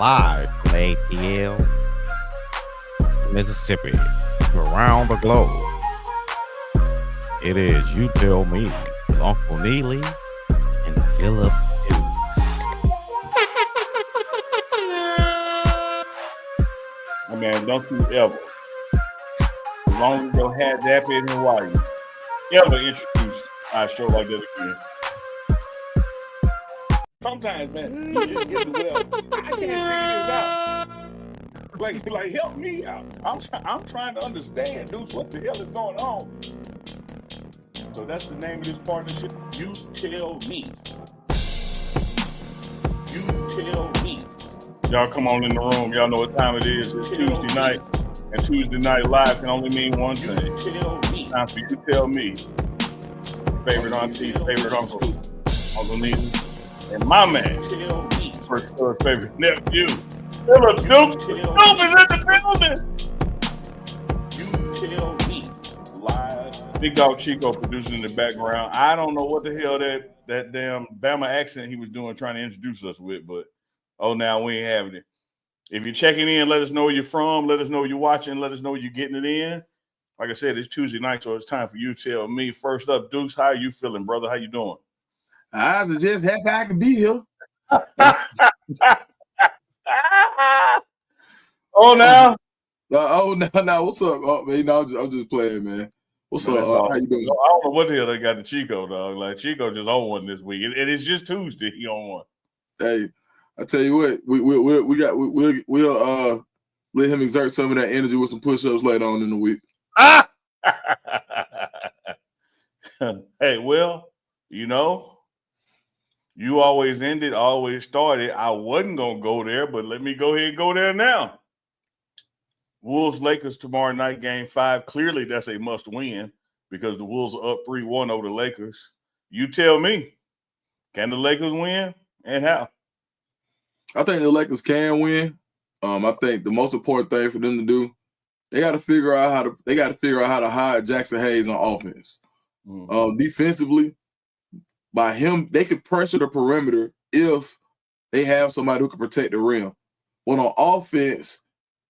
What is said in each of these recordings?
live from ATL, Mississippi, to around the globe. It is You Tell Me with Uncle Neely and Philip Dukes. Oh, man, don't you ever, as long as your hat happy in Hawaii, ever introduce our show like that again. Sometimes, man, you just get to well, I can't figure this out. Like, help me out. I'm trying to understand, dude, what the hell is going on? So that's the name of this partnership. You tell me. You tell me. Y'all come on in the room. Y'all know what time it is. It's Tuesday night. And Tuesday night live can only mean one thing. You tell me. Time for You Tell Me. Favorite auntie, favorite uncle, Uncle Neely. And my man, first favorite nephew, Philip Dukes. Dukes is in the building. You tell me. Live. Big Dog Chico producing in the background. I don't know what the hell that damn Bama accent he was doing trying to introduce us with, but now we ain't having it. If you're checking in, let us know where you're from. Let us know you're watching. Let us know you're getting it in. Like I said, it's Tuesday night, so it's time for You Tell Me. First up, Dukes, how are you feeling, brother? How you doing? I was just happy I could be here. Now? No. What's up, man? No, I'm just playing, man. What's up? How you doing? I don't know what the hell they got to Chico, dog. Like, Chico just on one this week. And it's just Tuesday. He on one. Hey, I tell you what, we'll let him exert some of that energy with some push-ups later on in the week. Hey, well, you always ended, always started. I wasn't going to go there, but let me go ahead and go there now. Wolves-Lakers tomorrow night, Game 5. Clearly, that's a must-win because the Wolves are up 3-1 over the Lakers. You tell me, can the Lakers win and how? I think the Lakers can win. I think the most important thing for them to do, they got to figure out how to hide Jackson Hayes on offense. Defensively, by him, they could pressure the perimeter if they have somebody who can protect the rim. But on offense,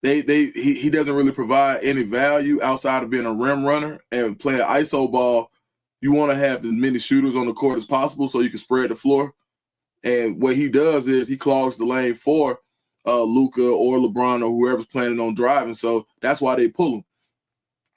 he doesn't really provide any value outside of being a rim runner and playing ISO ball. You want to have as many shooters on the court as possible so you can spread the floor. And what he does is he clogs the lane for Luka or LeBron or whoever's planning on driving. So that's why they pull him.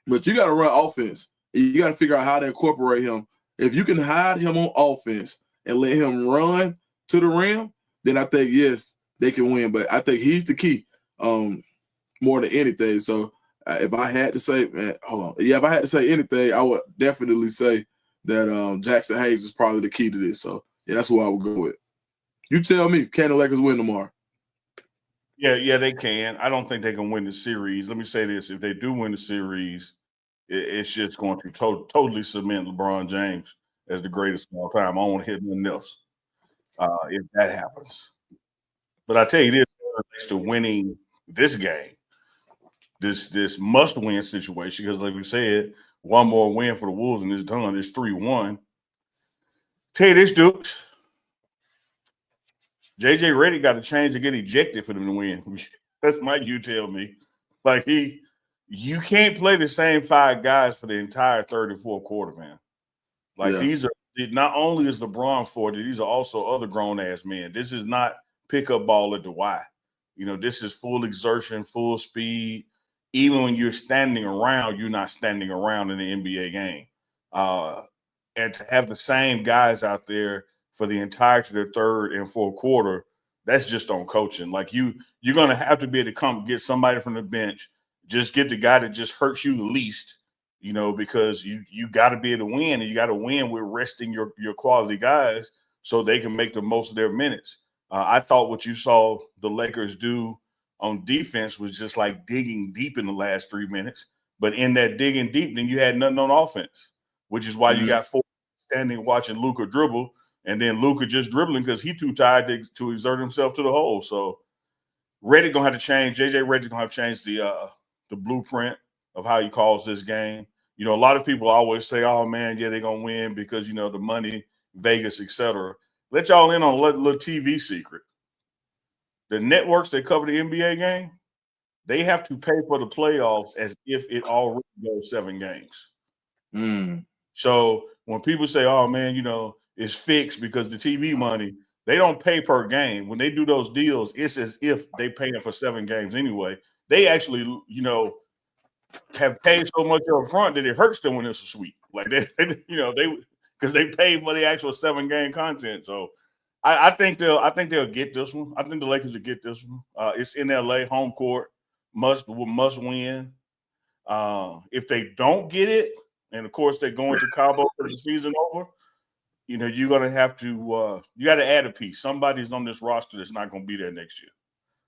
But you got to run offense. You got to figure out how to incorporate him. If you can hide him on offense and let him run to the rim, then I think, yes, they can win. But I think he's the key more than anything. So if I had to say, if I had to say anything, I would definitely say that Jackson Hayes is probably the key to this. So, yeah, that's who I would go with. You tell me, can the Lakers win tomorrow? Yeah, they can. I don't think they can win the series. Let me say this. If they do win the series, it's just going to totally cement LeBron James as the greatest of all time. I don't want to hit nothing else if that happens. But I tell you this, when it relates to winning this game, this must-win situation, because like we said, one more win for the Wolves and it's done. It's 3-1. Tell you this, Dukes. JJ Redick got to change to get ejected for them to win. That's my You Tell Me. Like, you can't play the same five guys for the entire third and fourth quarter, man. Like, These are not only is LeBron 40, these are also other grown-ass men. This is not pickup ball at the Y. This is full exertion, full speed. Even when you're standing around, you're not standing around in the NBA game. And to have the same guys out there for the entirety of the third and fourth quarter, that's just on coaching. Like, you're going to have to be able to come get somebody from the bench, just get the guy that just hurts you the least, because you got to be able to win, and you got to win with resting your quality guys so they can make the most of their minutes. I thought what you saw the Lakers do on defense was just like digging deep in the last 3 minutes. But in that digging deep, then you had nothing on offense, which is why you got four standing watching Luka dribble, and then Luka just dribbling because he's too tired to exert himself to the hole. So Redick gonna have to change. JJ Redick gonna have to change the blueprint of how he calls this game. A lot of people always say, "Oh man, yeah, they're gonna win because the money, Vegas, etc." Let y'all in on a little TV secret. the networks that cover the NBA game, they have to pay for the playoffs as if it already goes 7 games. So when people say, "Oh man, it's fixed because the TV money," they don't pay per game. When they do those deals, it's as if they paying for 7 games anyway. They actually, have paid so much up front that it hurts them when it's a sweep. Like they because they pay for the actual 7-game content. So I think they'll get this one. I think the Lakers will get this one. It's in LA, home court, must win. If they don't get it, and of course they're going to Cabo for the season over, you're gonna have to you got to add a piece. Somebody's on this roster that's not going to be there next year.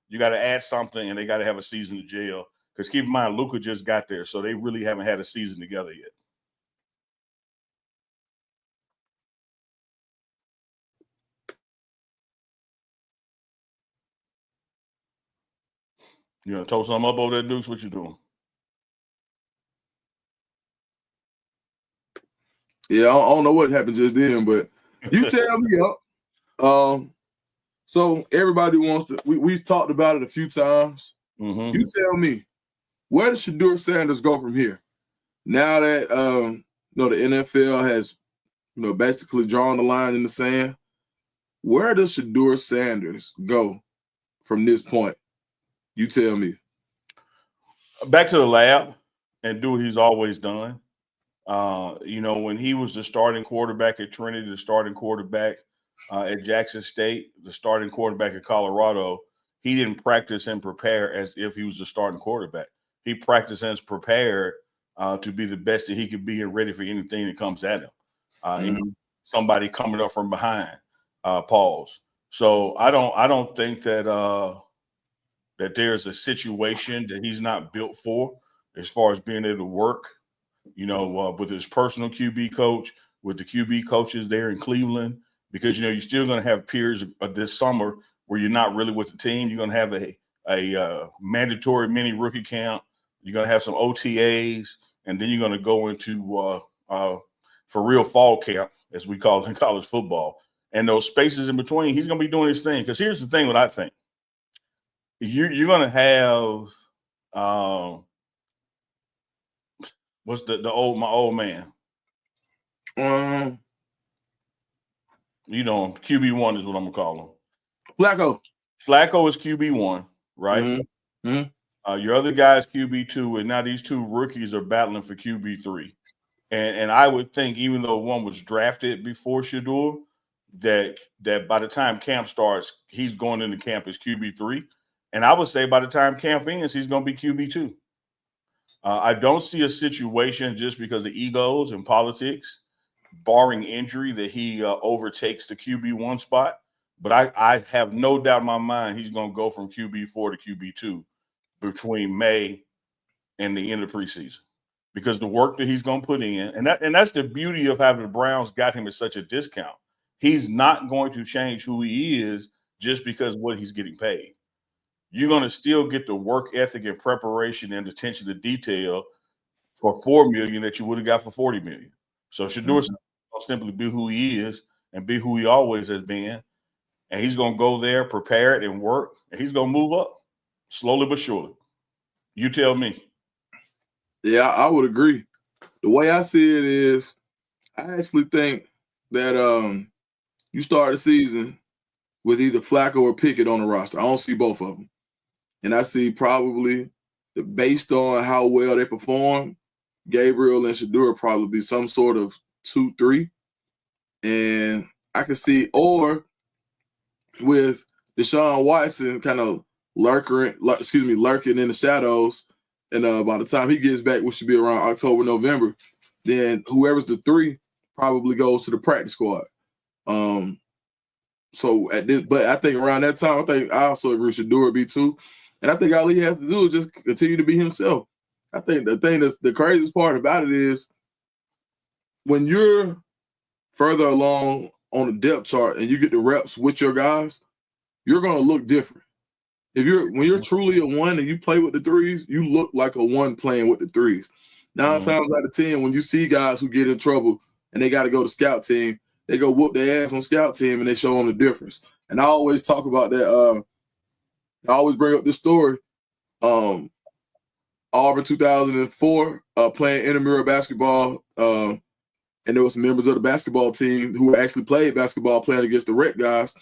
You got to add something, and they got to have a season to jail. Because keep in mind, Luka just got there, so they really haven't had a season together yet. You want to toast something up over there, Dukes? What you doing? Yeah, I don't know what happened just then, but you tell me. So everybody wants to. We've talked about it a few times. Mm-hmm. You tell me, where does Shedeur Sanders go from here? Now that the NFL has basically drawn the line in the sand, where does Shedeur Sanders go from this point? You tell me. Back to the lab and do what he's always done. When he was the starting quarterback at Trinity, the starting quarterback at Jackson State, the starting quarterback at Colorado, he didn't practice and prepare as if he was the starting quarterback. He practiced and prepared to be the best that he could be and ready for anything that comes at him. Somebody coming up from behind, pause. So I don't think that that there's a situation that he's not built for as far as being able to work, with his personal QB coach, with the QB coaches there in Cleveland, because, you're still going to have periods of this summer where you're not really with the team. You're going to have a mandatory mini rookie camp. You're going to have some OTAs, and then you're going to go into for real fall camp, as we call it in college football. And those spaces in between, he's going to be doing his thing. Because here's the thing that I think. You're going to have what's my old man? QB1 is what I'm going to call him. Flacco is QB1, right? Your other guy's QB2, and now these 2 rookies are battling for QB3. And I would think, even though one was drafted before Shedeur, that by the time camp starts, he's going into camp as QB3. And I would say by the time camp ends, he's going to be QB2. I don't see a situation just because of egos and politics, barring injury, that he overtakes the QB1 spot. But I have no doubt in my mind he's going to go from QB4 to QB2 between May and the end of preseason, because the work that he's going to put in, and that's the beauty of having the Browns got him at such a discount. He's not going to change who he is just because of what he's getting paid. You're going to still get the work ethic and preparation and attention to detail for $4 million that you would have got for $40 million. So Shedeur will simply be who he is and be who he always has been. And he's going to go there, prepare it, and work. And he's going to move up slowly but surely. You tell me. Yeah, I would agree. The way I see it is, I actually think that you start the season with either Flacco or Pickett on the roster. I don't see both of them. And I see probably, based on how well they perform, Gabriel and Shedeur probably be some sort of 2-3. And I can see, or with Deshaun Watson kind of lurking in the shadows, and by the time he gets back, which should be around October, November, then whoever's the 3 probably goes to the practice squad. But I think around that time, I also agree Shedeur would be 2. And I think all he has to do is just continue to be himself. I think the thing that's the craziest part about it is, when you're further along on the depth chart and you get the reps with your guys, you're going to look different. When you're truly a 1 and you play with the 3s, you look like a 1 playing with the 3s. 9 times out of 10, when you see guys who get in trouble and they got to go to scout team, they go whoop their ass on scout team and they show them the difference. And I always talk about that I always bring up this story. Auburn 2004, playing intramural basketball, and there was some members of the basketball team who actually played basketball playing against the rec guys.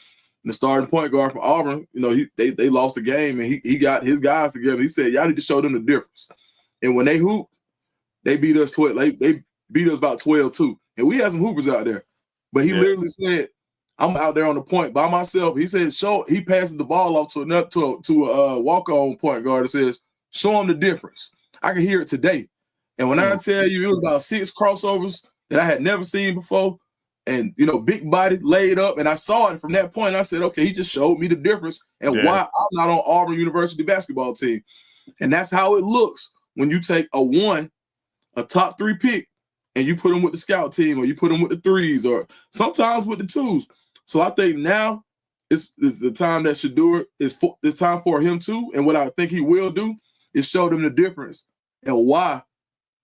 And the starting point guard from Auburn, they lost the game, and he got his guys together. He said, "Y'all need to show them the difference." And when they hooped, they beat us 12. They beat us about 12-2. And we had some hoopers out there. But he literally said, "I'm out there on the point by myself." He said, he passes the ball off to a walk-on point guard and says, "Show them the difference." I can hear it today. And when I tell you, it was about 6 crossovers that I had never seen before. And, big body laid up. And I saw it from that point. I said, okay, he just showed me the difference and why I'm not on Auburn University basketball team. And that's how it looks when you take a top 3 pick, and you put them with the scout team, or you put them with the 3s, or sometimes with the 2s. So I think now it's the time that Shedeur it's time for him to, and what I think he will do is show them the difference and why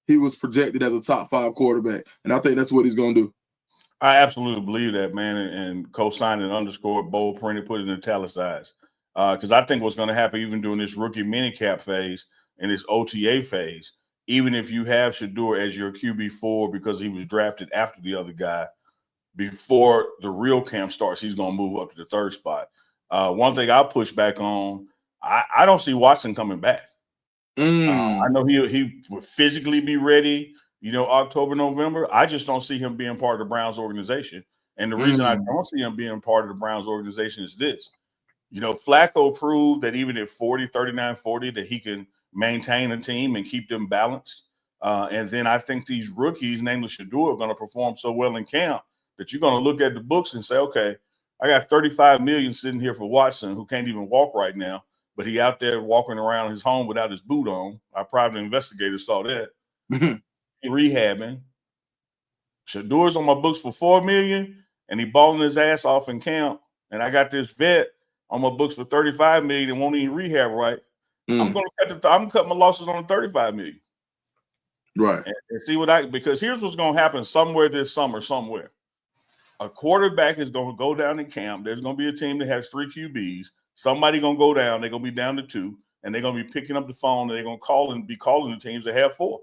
he was projected as a top 5 quarterback. And I think that's what he's going to do. I absolutely believe that, man, and co-signed and underscored, bold printed, put it in italicized. Because I think what's going to happen even during this rookie minicap phase and this OTA phase, even if you have Shedeur as your QB4 because he was drafted after the other guy, before the real camp starts, he's going to move up to the 3rd spot. One thing I'll push back on, I don't see Watson coming back. I know he would physically be ready, October, November. I just don't see him being part of the Browns organization. And the reason I don't see him being part of the Browns organization is this. Flacco proved that even at 40, 39, 40, that he can maintain a team and keep them balanced. And then I think these rookies, namely Shedeur, are going to perform so well in camp that you're going to look at the books and say, okay, I got $35 million sitting here for Watson, who can't even walk right now, but he out there walking around his home without his boot on. Our private investigators saw that. Rehabbing. Shadeur's on my books for $4 million, and he balling his ass off in camp. And I got this vet on my books for $35 million and won't even rehab right. I'm going to cut my losses on the $35 million. Right. And see because here's what's going to happen somewhere this summer, somewhere. A quarterback is going to go down in camp. There's going to be a team that has 3 QBs. Somebody going to go down. They're going to be down to 2, and they're going to be picking up the phone, and they're going to call and be calling the teams that have 4.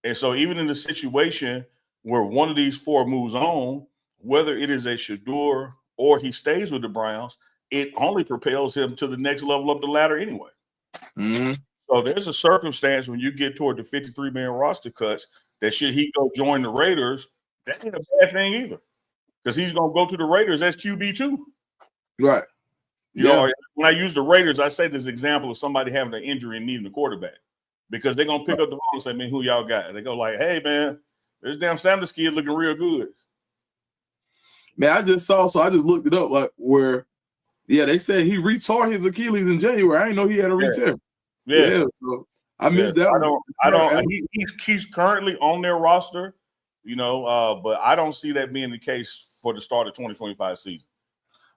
And so even in the situation where one of these 4 moves on, whether it is a Shedeur or he stays with the Browns, it only propels him to the next level up the ladder anyway. So there's a circumstance when you get toward the 53-man roster cuts that should he go join the Raiders, that ain't a bad thing either. Because he's going to go to the Raiders as QB2. Right. When I use the Raiders, I say this example of somebody having an injury and needing a quarterback. Because they're going to pick up the phone and say, man, who y'all got? And they go like, hey, man, this damn Sanders kid looking real good. Man, I just looked it up, like where, they said he retore his Achilles in January. I didn't know he had a re-tear. Yeah. So I missed that. He's currently on their roster, but I don't see that being the case for the start of 2025 season.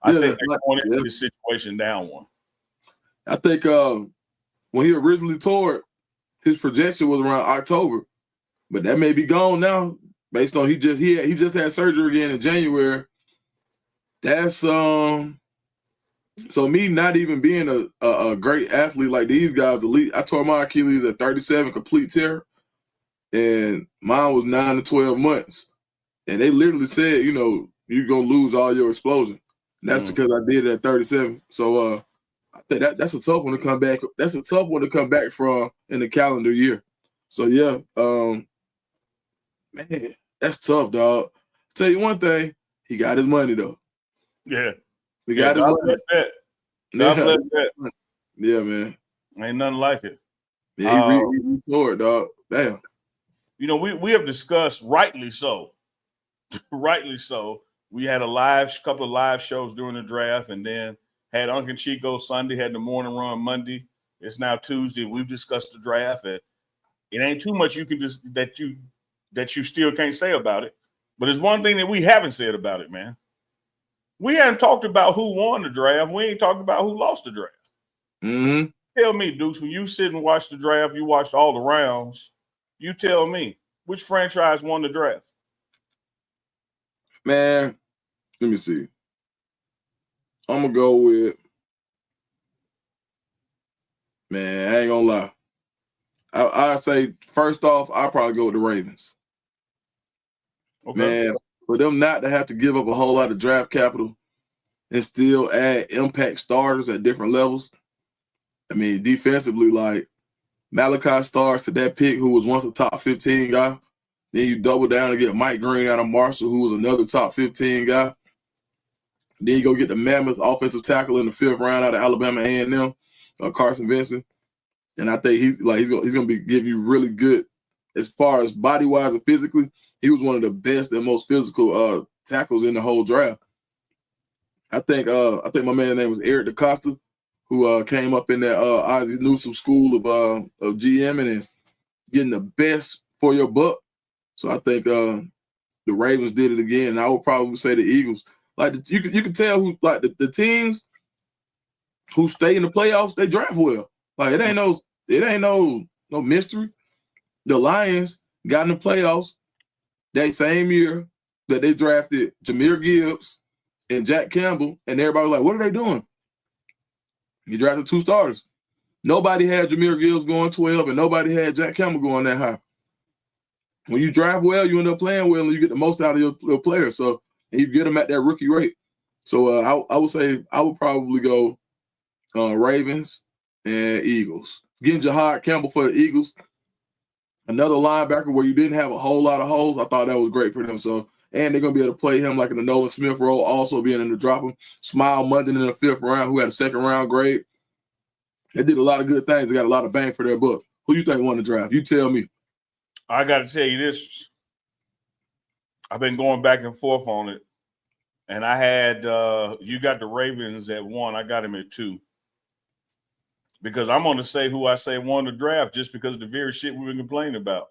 I think they're going into this situation down one. I think when he originally tore it, his projection was around October, but that may be gone now based on he just had surgery again in January. That's so me not even being a great athlete like these guys, elite. I tore my Achilles at 37, complete tear, and mine was 9 to 12 months. And they literally said, you're gonna lose all your explosion. And that's because I did it at 37. So I think that's a tough one to come back. That's a tough one to come back from in the calendar year. So man, that's tough, dog. Tell you one thing, he got his money though. Yeah. He got his money. God bless that. Yeah, man. Ain't nothing like it. Yeah, he restored, dog. Damn. We have discussed, rightly so. We had a couple of live shows during the draft, and then had Uncle Chico Sunday, had the morning run Monday. It's now Tuesday. We've discussed the draft. It ain't too much you can just that you still can't say about it. But it's one thing that we haven't said about it, man. We haven't talked about who won the draft. We ain't talked about who lost the draft. Tell me, Dukes, when you sit and watch the draft, you watched all the rounds. You tell me, which franchise won the draft? Man, let me see. I'm going to go with Man, I ain't gonna lie. I say first off, I'll probably go with the Ravens. Okay. Man, for them not to have to give up a whole lot of draft capital and still add impact starters at different levels. I mean, defensively, like Malachi starts to that pick who was once a top 15 guy. Then you double down and get Mike Green out of Marshall, who was another top 15 guy. Then you go get the mammoth offensive tackle in the 5th round out of Alabama A&M, Carson Vincent. And I think he's gonna give you really good as far as body wise and physically. He was one of the best and most physical tackles in the whole draft. I think my man's name was Eric DaCosta, who came up in that Ozzie Newsome school of GMing and getting the best for your buck. So I think the Ravens did it again. And I would probably say the Eagles. Like you can tell who like the teams who stay in the playoffs, they draft well. Like it ain't no mystery. The Lions got in the playoffs that same year that they drafted Jahmyr Gibbs and Jack Campbell, and everybody was like, what are they doing? You drafted 2 starters. Nobody had Jahmyr Gibbs going 12, and nobody had Jack Campbell going that high. When you draft well, you end up playing well, and you get the most out of your players. So, and you get them at that rookie rate. So I would say I would probably go Ravens and Eagles. Getting Jahad Campbell for the Eagles, another linebacker where you didn't have a whole lot of holes. I thought that was great for them. So, and they're going to be able to play him like in the Nolan Smith role, also being in the drop him. Smile Munden in the 5th round, who had a 2nd round grade. They did a lot of good things. They got a lot of bang for their buck. Who you think won the draft? You tell me. I got to tell you this. I've been going back and forth on it. And I had you got the Ravens at 1. I got him at 2. Because I'm going to say who I say won the draft just because of the very shit we've been complaining about.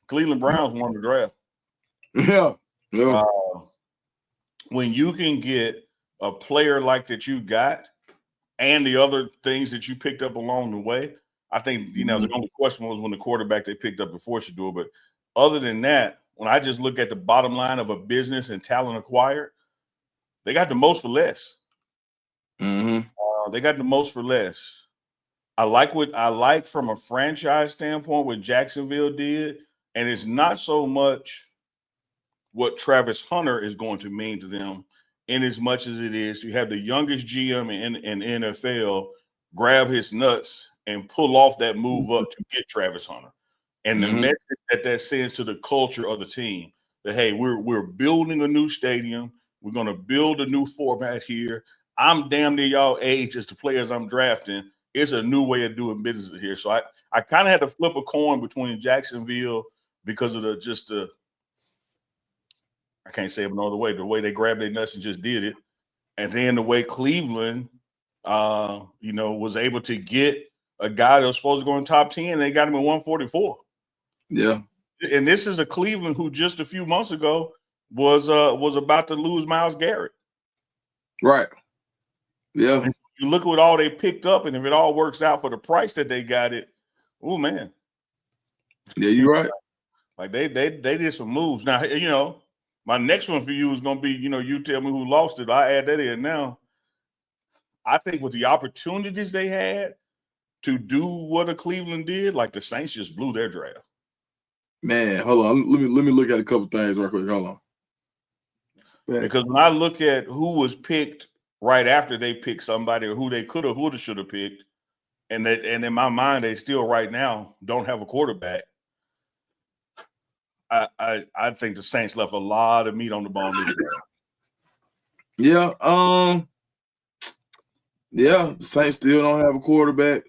Cleveland Browns won the draft. Yeah. When you can get a player like that you got and the other things that you picked up along the way, I think, the only question was when the quarterback they picked up before Shador. But other than that, when I just look at the bottom line of a business and talent acquired, they got the most for less. Mm-hmm. They got the most for less. I like from a franchise standpoint what Jacksonville did, and it's not so much what Travis Hunter is going to mean to them in as much as it is to have the youngest GM in NFL grab his nuts and pull off that move up to get Travis Hunter. And the message that sends to the culture of the team that, hey, we're building a new stadium. We're going to build a new format here. I'm damn near y'all age as the players I'm drafting. It's a new way of doing business here. So I kind of had to flip a coin between Jacksonville because of I can't say it another way, the way they grabbed their nuts and just did it. And then the way Cleveland, was able to get a guy that was supposed to go in top 10, and they got him at 144. Yeah. And this is a Cleveland who just a few months ago was about to lose Myles Garrett. Right. Yeah. And you look at what all they picked up, and if it all works out for the price that they got it, oh man. Yeah, you're right. Like they did some moves. Now, my next one for you is going to be, you tell me who lost it. I add that in now. I think with the opportunities they had to do what a Cleveland did, like the Saints just blew their draft. Man, hold on. Let me look at a couple things real quick. Hold on. Man. Because when I look at who was picked right after they picked somebody or who they could have, would have, should have picked, and in my mind, they still right now don't have a quarterback. I think the Saints left a lot of meat on the bone this year. Yeah. The Saints still don't have a quarterback.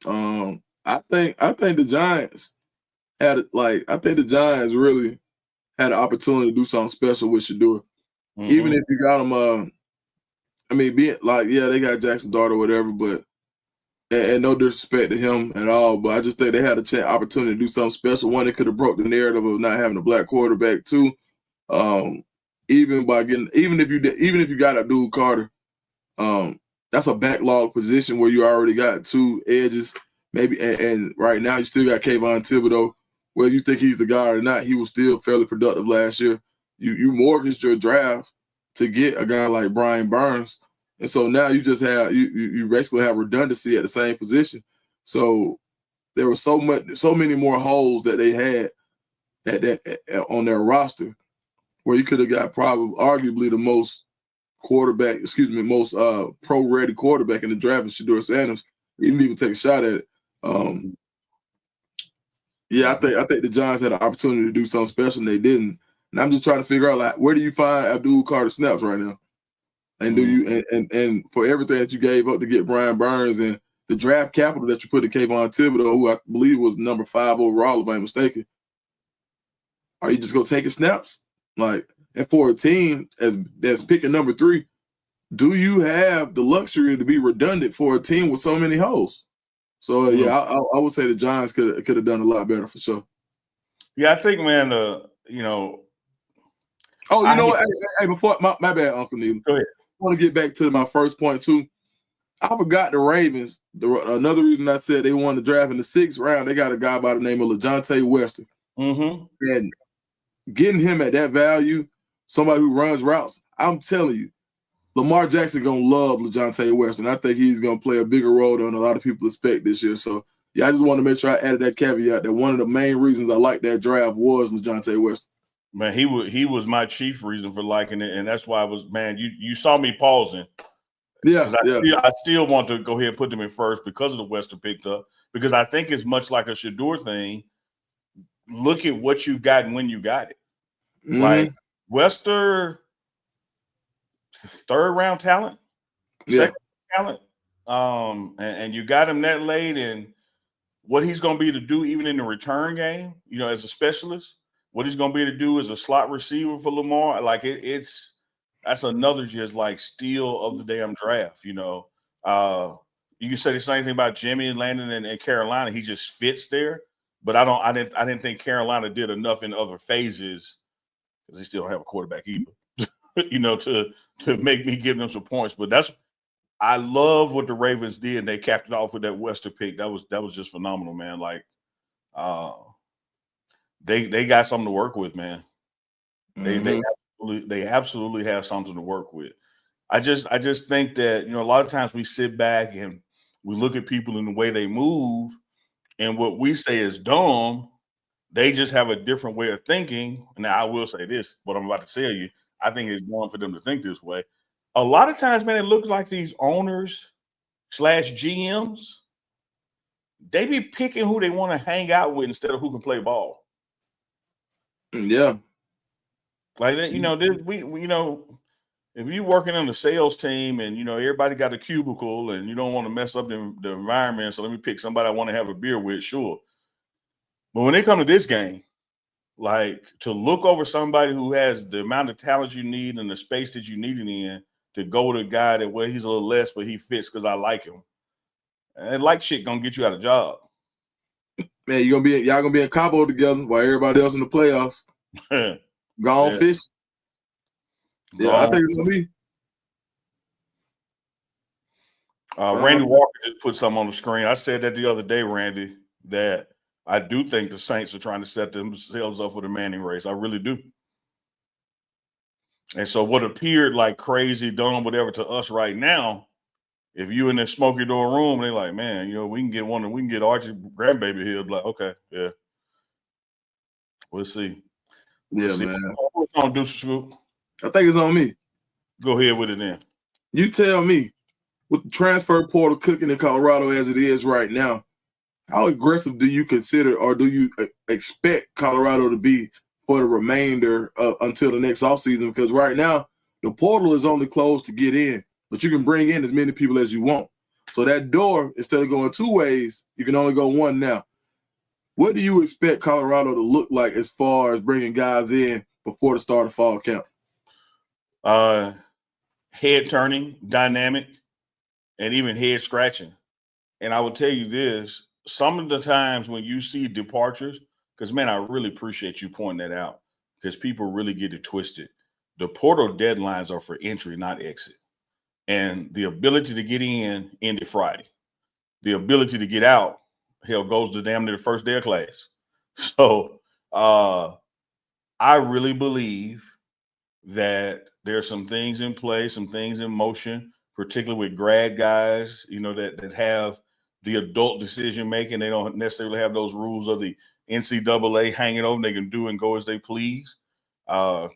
I think the Giants really had an opportunity to do something special with Shador. Mm-hmm. Even if you got them, they got Jackson Dart or whatever, but and no disrespect to him at all, but I just think they had a opportunity to do something special. One, they could have broke the narrative of not having a black quarterback. Two, even if you got Abdul Carter, that's a backlog position where you already got 2 edges, maybe, and right now you still got Kayvon Thibodeau. Whether you think he's the guy or not, he was still fairly productive last year. You mortgaged your draft to get a guy like Brian Burns. And so now you just have you basically have redundancy at the same position. So there was so many more holes that they had on their roster where you could have got arguably the most most pro-ready quarterback in the draft, and Shedeur Sanders. He didn't even take a shot at it. I think the Giants had an opportunity to do something special, and they didn't. And I'm just trying to figure out, like, where do you find Abdul Carter snaps right now? And do you and for everything that you gave up to get Brian Burns and the draft capital that you put in Kayvon Thibodeau, who I believe was number 5 overall, if I'm mistaken, are you just gonna take his snaps? Like, and for a team that's picking number 3, do you have the luxury to be redundant for a team with so many holes? So I would say the Giants could have done a lot better for sure. Yeah, I think, man. You know. Oh, you know what? Hey, before my bad, Uncle Neely. Go ahead. I want to get back to my first point too. I forgot the Ravens. Another reason I said they won the draft in the 6th round, they got a guy by the name of LaJohntay Wester. And getting him at that value, somebody who runs routes, I'm telling you, Lamar Jackson gonna love LaJohntay Wester, and I think he's gonna play a bigger role than a lot of people expect this year. So yeah, I just want to make sure I added that caveat that one of the main reasons I like that draft was LaJohntay Wester. Man, he was my chief reason for liking it, and that's why I was, man. You saw me pausing. Yeah, I still want to go ahead and put them in first because of the Wester picked up. Because I think it's much like a Shedeur thing. Look at what you got and when you got it. Like Wester, 3rd round talent, 2nd talent, and you got him that late, and what he's going to be able to do even in the return game, you know, as a specialist, what he's going to be able to do as a slot receiver for Lamar, like that's another just like steal of the damn draft, you know. You can say the same thing about Jimmy Landon and Carolina. He just fits there, but I didn't think Carolina did enough in other phases because they still don't have a quarterback either, you know, to make me give them some points. But I love what the Ravens did. They capped it off with that Wester pick. That was just phenomenal, man. Like, they got something to work with, man. They absolutely have something to work with. I just think that, you know, a lot of times we sit back and we look at people in the way they move, and what we say is dumb, they just have a different way of thinking. Now, I will say this, what I'm about to tell you, I think it's dumb for them to think this way. A lot of times, man, it looks like these owners / GMs, they be picking who they want to hang out with instead of who can play ball. Yeah. Like, you know, you know, if you're working on the sales team and, you know, everybody got a cubicle and you don't want to mess up the environment, so let me pick somebody I want to have a beer with, sure. But when they come to this game, like, to look over somebody who has the amount of talent you need and the space that you need it in to go with a guy that, well, he's a little less, but he fits because I like him. And like shit gonna get you out of job. Man, y'all gonna be in Cabo together while everybody else in the playoffs. Gone fish. Yeah, I think it's gonna be. Randy Walker just put something on the screen. I said that the other day, Randy, that I do think the Saints are trying to set themselves up for the Manning race. I really do. And so what appeared like crazy, dumb, whatever to us right now, if you in the smoky door room, they're like, man, you know, we can get Archie grandbaby here. Like, okay, yeah. We'll see. Man. What's on Deuce Swoop? I think it's on me. Go ahead with it then. You tell me, with the transfer portal cooking in Colorado as it is right now, how aggressive do you consider or do you expect Colorado to be for the remainder until the next offseason? Because right now, the portal is only closed to get in, but you can bring in as many people as you want. So that door, instead of going 2 ways, you can only go one now. What do you expect Colorado to look like as far as bringing guys in before the start of fall camp? Head turning, dynamic, and even head scratching. And I will tell you this, some of the times when you see departures, because, man, I really appreciate you pointing that out because people really get it twisted. The portal deadlines are for entry, not exit. And the ability to get in ended Friday. The ability to get out, hell, goes to damn near the first day of class. So I really believe that there's some things in play, some things in motion, particularly with grad guys, you know, that have the adult decision making. They don't necessarily have those rules of the NCAA hanging over. They can do and go as they please. I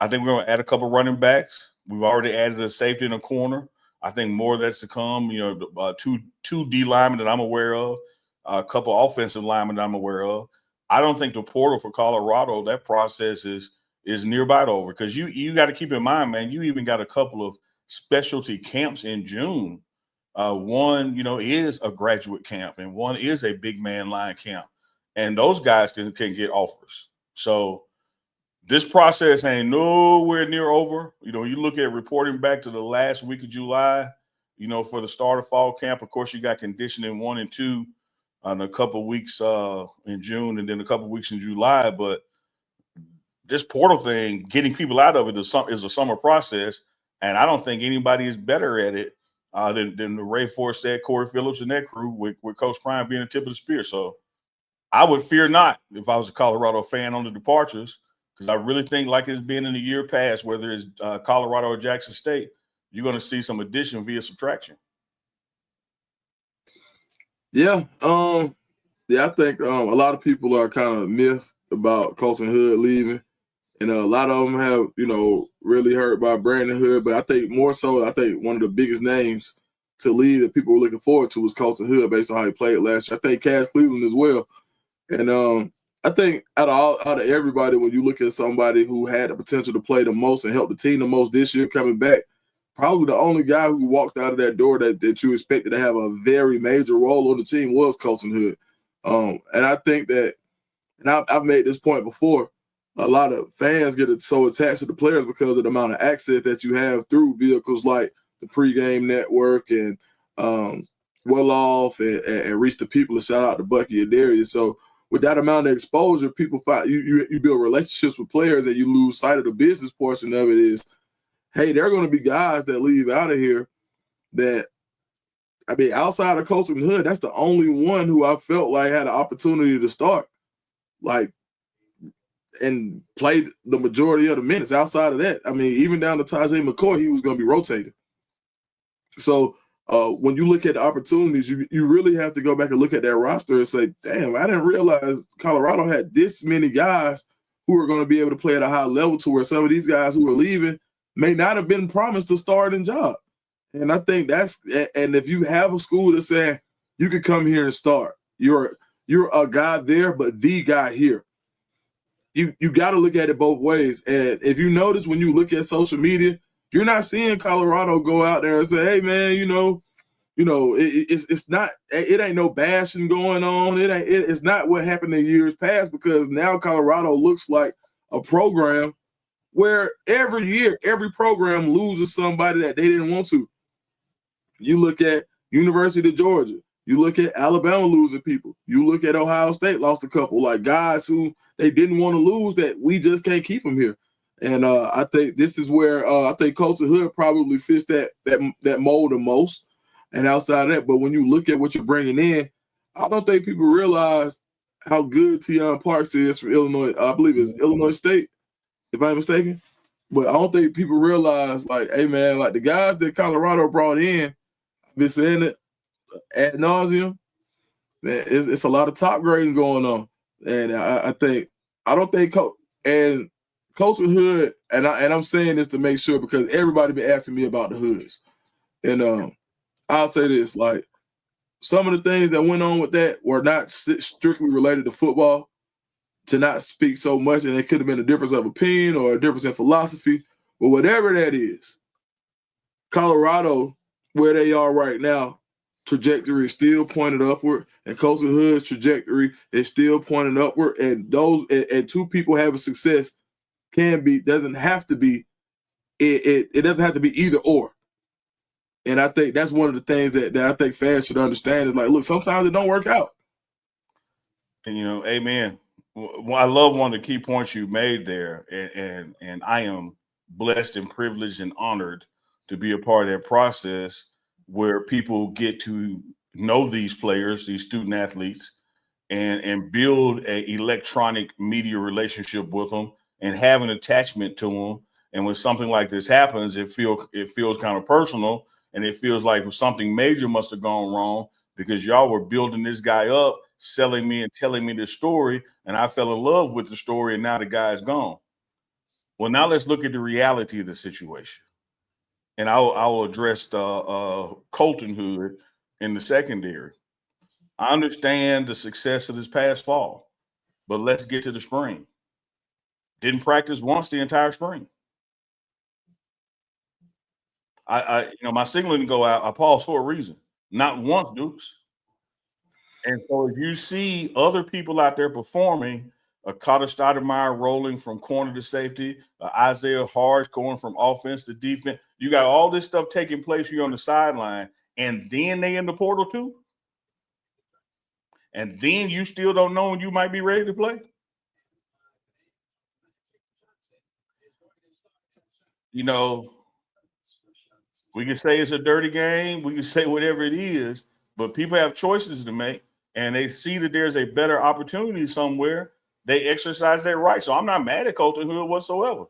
think we're going to add a couple running backs. We've already added a safety in a corner. I think more of that's to come. You know, two D linemen that I'm aware of, a couple offensive linemen that I'm aware of. I don't think the portal for Colorado, that process is nearby over, because you got to keep in mind, man, you even got a couple of specialty camps in June. One, you know, is a graduate camp, and one is a big man line camp, and those guys can get offers. So this process ain't nowhere near over. You know, you look at reporting back to the last week of July, you know, for the start of fall camp. Of course, you got conditioning 1 and 2 on a couple of weeks in June, and then a couple of weeks in July. But this portal thing, getting people out of it is a summer process, and I don't think anybody is better at it than Ray Forsett, Corey Phillips, and that crew, with Coach Prime being the tip of the spear. So I would fear not if I was a Colorado fan on the departures, because I really think, like it's been in the year past, whether it's Colorado or Jackson State, you're going to see some addition via subtraction. Yeah, I think a lot of people are kind of miffed about Colton Hood leaving, and a lot of them have, you know, really hurt by Brandon Hood. But I think more so, I think one of the biggest names to leave that people were looking forward to was Colton Hood, based on how he played last year. I think Cass Cleveland as well, and I think out of everybody, when you look at somebody who had the potential to play the most and help the team the most this year coming back, probably the only guy who walked out of that door that you expected to have a very major role on the team was Colton Hood. And I think that, and I've made this point before, a lot of fans get so attached to the players because of the amount of access that you have through vehicles like the Pregame Network and Well-Off and Reach the People, and shout out to Bucky and Darius. So with that amount of exposure, people find you build relationships with players, and you lose sight of the business portion of it. Is, hey, there are going to be guys that leave out of here that, I mean, outside of Colton Hood, that's the only one who I felt like had an opportunity to start, like, and played the majority of the minutes. Outside of that, I mean, even down to Tajay McCoy, he was going to be rotated. So when you look at the opportunities, you really have to go back and look at that roster and say, damn, I didn't realize Colorado had this many guys who are going to be able to play at a high level, to where some of these guys who are leaving may not have been promised a starting job. And I think and if you have a school that's saying you can come here and start, you're a guy there, but the guy here, you got to look at it both ways. And if you notice, when you look at social media, you're not seeing Colorado go out there and say, hey, man, it's not, it ain't no bashing going on. It's not what happened in years past, because now Colorado looks like a program where every year, every program loses somebody that they didn't want to. You look at University of Georgia. You look at Alabama losing people. You look at Ohio State lost a couple, like guys who they didn't want to lose, that we just can't keep them here. And I think this is where I think Colton Hood probably fits that mold the most. And outside of that, but when you look at what you're bringing in, I don't think people realize how good Teion Parks is for Illinois. I believe it's Illinois State, if I'm mistaken. But I don't think people realize, like, hey, man, like the guys that Colorado brought in, I've been saying it ad nauseum, man, it's a lot of top grading going on. And I don't think Colton Hood, and I'm saying this to make sure, because everybody been asking me about the Hoods. And I'll say this, like, some of the things that went on with that were not strictly related to football, to not speak so much, and it could have been a difference of opinion or a difference in philosophy. But whatever that is, Colorado, where they are right now, trajectory is still pointed upward, and Colton Hood's trajectory is still pointed upward. And those and two people having success doesn't have to be it doesn't have to be either or. And I think that's one of the things that I think fans should understand is, like, look, sometimes it don't work out. And, amen. Well, I love one of the key points you made there, and I am blessed and privileged and honored to be a part of that process where people get to know these players, these student athletes, and build a electronic media relationship with them and have an attachment to them. And when something like this happens, it feels kind of personal, and it feels like something major must have gone wrong, because y'all were building this guy up, selling me and telling me this story, and I fell in love with the story, and now the guy's gone. Well, now let's look at the reality of the situation. And I'll address Colton Hood in the secondary. I understand the success of this past fall, but let's get to the spring. Didn't practice once the entire spring. My signal didn't go out. I paused for a reason. Not once, Dukes. And so if you see other people out there performing, a Carter Stoudemire rolling from corner to safety, Isaiah Harge going from offense to defense, you got all this stuff taking place here on the sideline, and then they in the portal too? And then you still don't know when you might be ready to play? You know, we can say it's a dirty game. We can say whatever it is, but people have choices to make, and they see that there's a better opportunity somewhere. They exercise their right. So I'm not mad at Colton Hood whatsoever.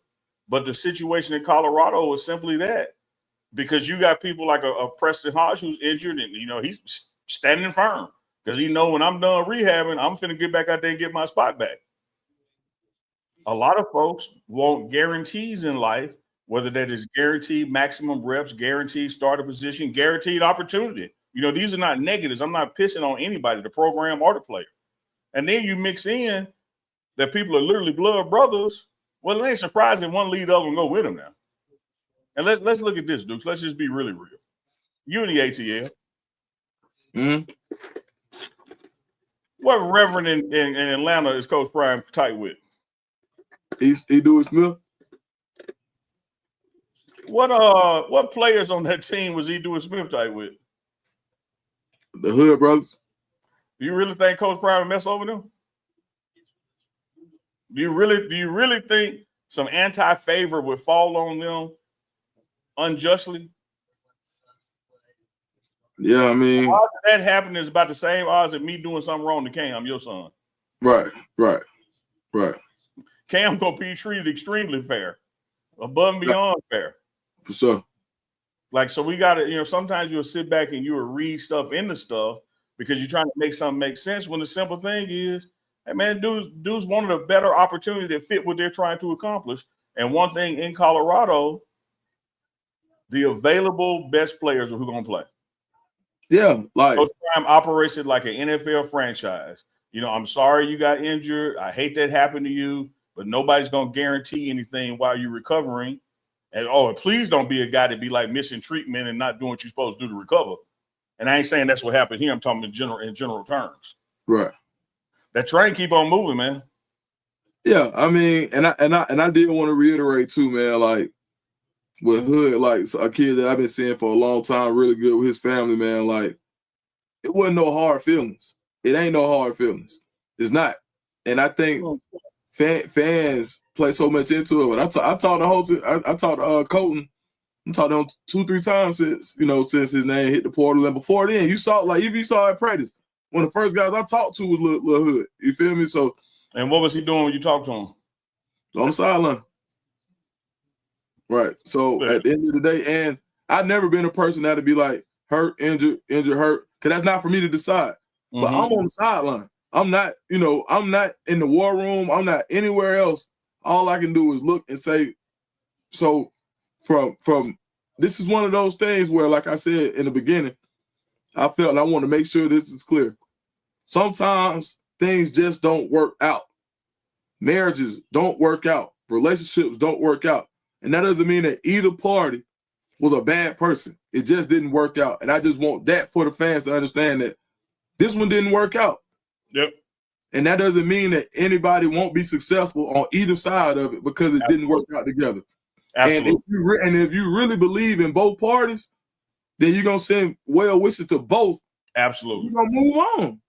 But the situation in Colorado was simply that, because you got people like a Preston Hodge who's injured, and, he's standing firm because he know when I'm done rehabbing, I'm finna get back out there and get my spot back. A lot of folks want guarantees in life, whether that is guaranteed maximum reps, guaranteed starter position, guaranteed opportunity. These are not negatives. I'm not pissing on anybody, the program or the player. And then you mix in that people are literally blood brothers. Well, it ain't surprising one lead up and go with them now. And let's look at this, Dukes. Let's just be really real. You in the ATL. Mm-hmm. What Reverend in Atlanta is Coach Prime tight with? He do it, Smith. What players on that team was he doing Smith tight with? The Hood brothers. Do you really think Coach Prime would mess over them? Do you really think some anti-favor would fall on them unjustly? Yeah, I mean, the odds of that happening is about the same odds of me doing something wrong to Cam, your son. Right. Cam gonna be treated extremely fair, above and beyond fair. For sure. Like, so we gotta, sometimes you'll sit back and you'll read stuff into stuff because you're trying to make something make sense, when the simple thing is, hey man, dudes wanted a better opportunity that fit what they're trying to accomplish. And one thing in Colorado, the available best players are who gonna play. Yeah, like Coach Prime operates it like an NFL franchise. I'm sorry you got injured. I hate that happened to you, but nobody's gonna guarantee anything while you're recovering. And please don't be a guy to be like missing treatment and not doing what you're supposed to do to recover. And I ain't saying that's what happened here. I'm talking in general terms. Right. That train keep on moving, man. Yeah, I mean, and I did want to reiterate too, man, like with Hood, like a kid that I've been seeing for a long time, really good with his family, man. Like, it wasn't no hard feelings. It ain't no hard feelings. It's not. And I think fans play so much into it. I talked to Colton. I talked to him 2-3 times since his name hit the portal. And before then, you saw at practice, one of the first guys I talked to was Lil Hood. You feel me? So. And what was he doing when you talked to him? On the sideline. Right. So at the end of the day, and I've never been a person that'd be like hurt, injured, hurt, because that's not for me to decide. Mm-hmm. But I'm on the sideline. I'm not, I'm not in the war room. I'm not anywhere else. All I can do is look and say, so from this is one of those things where, like I said in the beginning, I felt, and I want to make sure this is clear. Sometimes things just don't work out. Marriages don't work out. Relationships don't work out. And that doesn't mean that either party was a bad person. It just didn't work out. And I just want that for the fans to understand that this one didn't work out. Yep. And that doesn't mean that anybody won't be successful on either side of it because it didn't work out together. Absolutely. And if you really believe in both parties, then you're going to send well wishes to both. Absolutely. You're going to move on.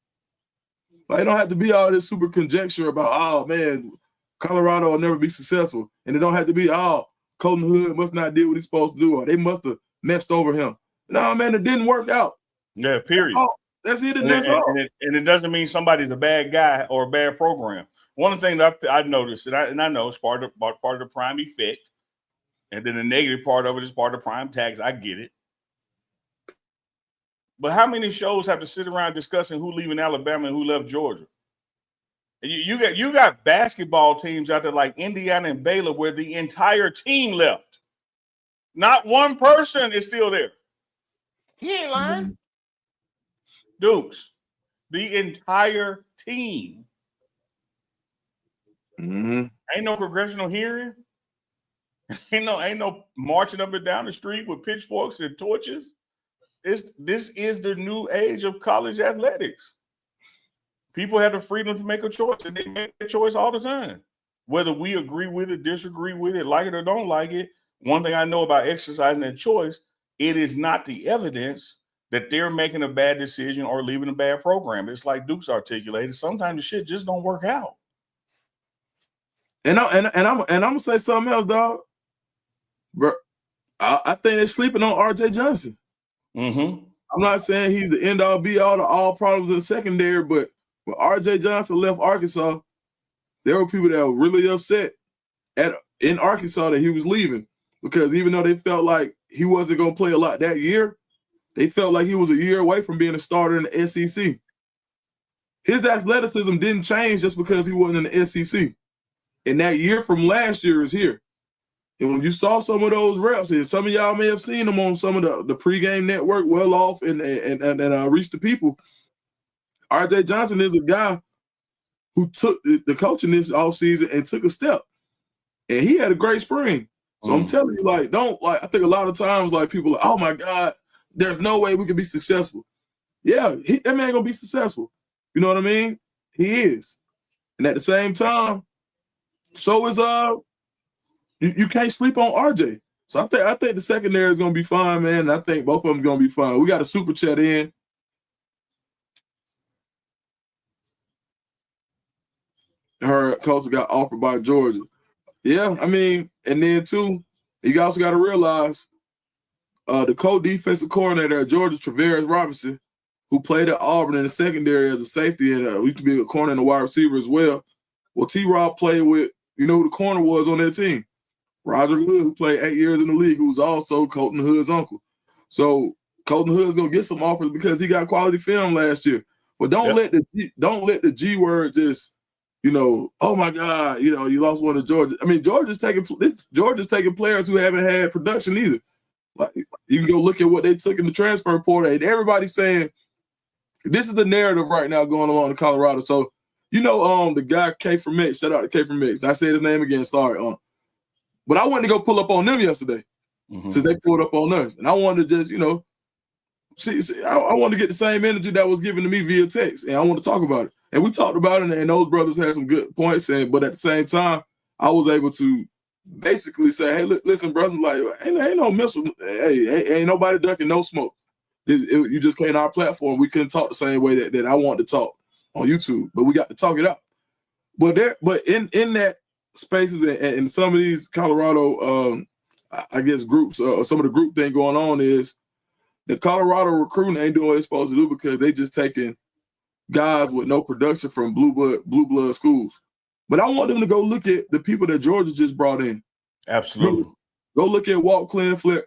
Like, it don't have to be all this super conjecture about, oh, man, Colorado will never be successful. And it don't have to be, oh, Colton Hood must not do what he's supposed to do, or they must have messed over him. No, man, it didn't work out. Yeah, period. That's it, and that's all. And it doesn't mean somebody's a bad guy or a bad program. One of the things I noticed, and I know it's part of the prime effect, and then the negative part of it is part of the prime tax. I get it. But how many shows have to sit around discussing who leaving Alabama and who left Georgia? And you got basketball teams out there like Indiana and Baylor where the entire team left. Not one person is still there. He ain't lying. Dukes, the entire team. Ain't no congressional hearing. Ain't no marching up and down the street with pitchforks and torches. This is the new age of college athletics. People have the freedom to make a choice, and they make a choice all the time. Whether we agree with it, disagree with it, like it or don't like it, one thing I know about exercising that choice, it is not the evidence that they're making a bad decision or leaving a bad program. It's like Duke's articulated. Sometimes the shit just don't work out. And I'm gonna say something else, dog. Bro, I think they're sleeping on RJ Johnson. I'm not saying he's the end all be all to all problems in the secondary, but when RJ Johnson left Arkansas, there were people that were really upset in Arkansas that he was leaving, because even though they felt like he wasn't going to play a lot that year, they felt like he was a year away from being a starter in the SEC. His athleticism didn't change just because he wasn't in the SEC. And that year from last year is here. And when you saw some of those reps, and some of y'all may have seen them on some of the pregame network, Well Off and Reach the People, RJ Johnson is a guy who took the coaching this offseason and took a step. And he had a great spring. So I'm telling you, I think a lot of times, people are like, oh my God, there's no way we can be successful. Yeah, that man gonna be successful. You know what I mean? He is. And at the same time, so is you can't sleep on RJ. So I think the secondary is gonna be fine, man. And I think both of them are gonna be fine. We got a super chat in. Her coach got offered by Georgia. Yeah, I mean, and then too, you also got to realize the co-defensive coordinator at Georgia, Travaris Robinson, who played at Auburn in the secondary as a safety and used to be a corner and a wide receiver as well. Well, T-Rob played with, who the corner was on that team? Roger Hood, who played 8 years in the league, who was also Colton Hood's uncle. So Colton Hood's gonna get some offers because he got quality film last year. But don't let the G word just, oh my God, you lost one to Georgia. I mean, Georgia's taking players who haven't had production either. Like, you can go look at what they took in the transfer portal, and everybody's saying this is the narrative right now going on in Colorado. So, the guy K from X, shout out to K from X. I said his name again, sorry. But I wanted to go pull up on them yesterday since they pulled up on us. And I wanted to just, see, I wanted to get the same energy that was given to me via text, and I want to talk about it. And we talked about it, and those brothers had some good points. But at the same time, I was able to basically say, "Hey, listen, brother, ain't no missile. Hey, ain't nobody ducking no smoke. You just came to our platform. We couldn't talk the same way that I want to talk on YouTube, but we got to talk it out. But in that spaces and some of these Colorado, I guess groups or some of the group thing going on is the Colorado recruiting ain't doing what they're supposed to do because they just taking guys with no production from blue blood schools. But I want them to go look at the people that Georgia just brought in. Absolutely. Go look at Walt Claire Flynn,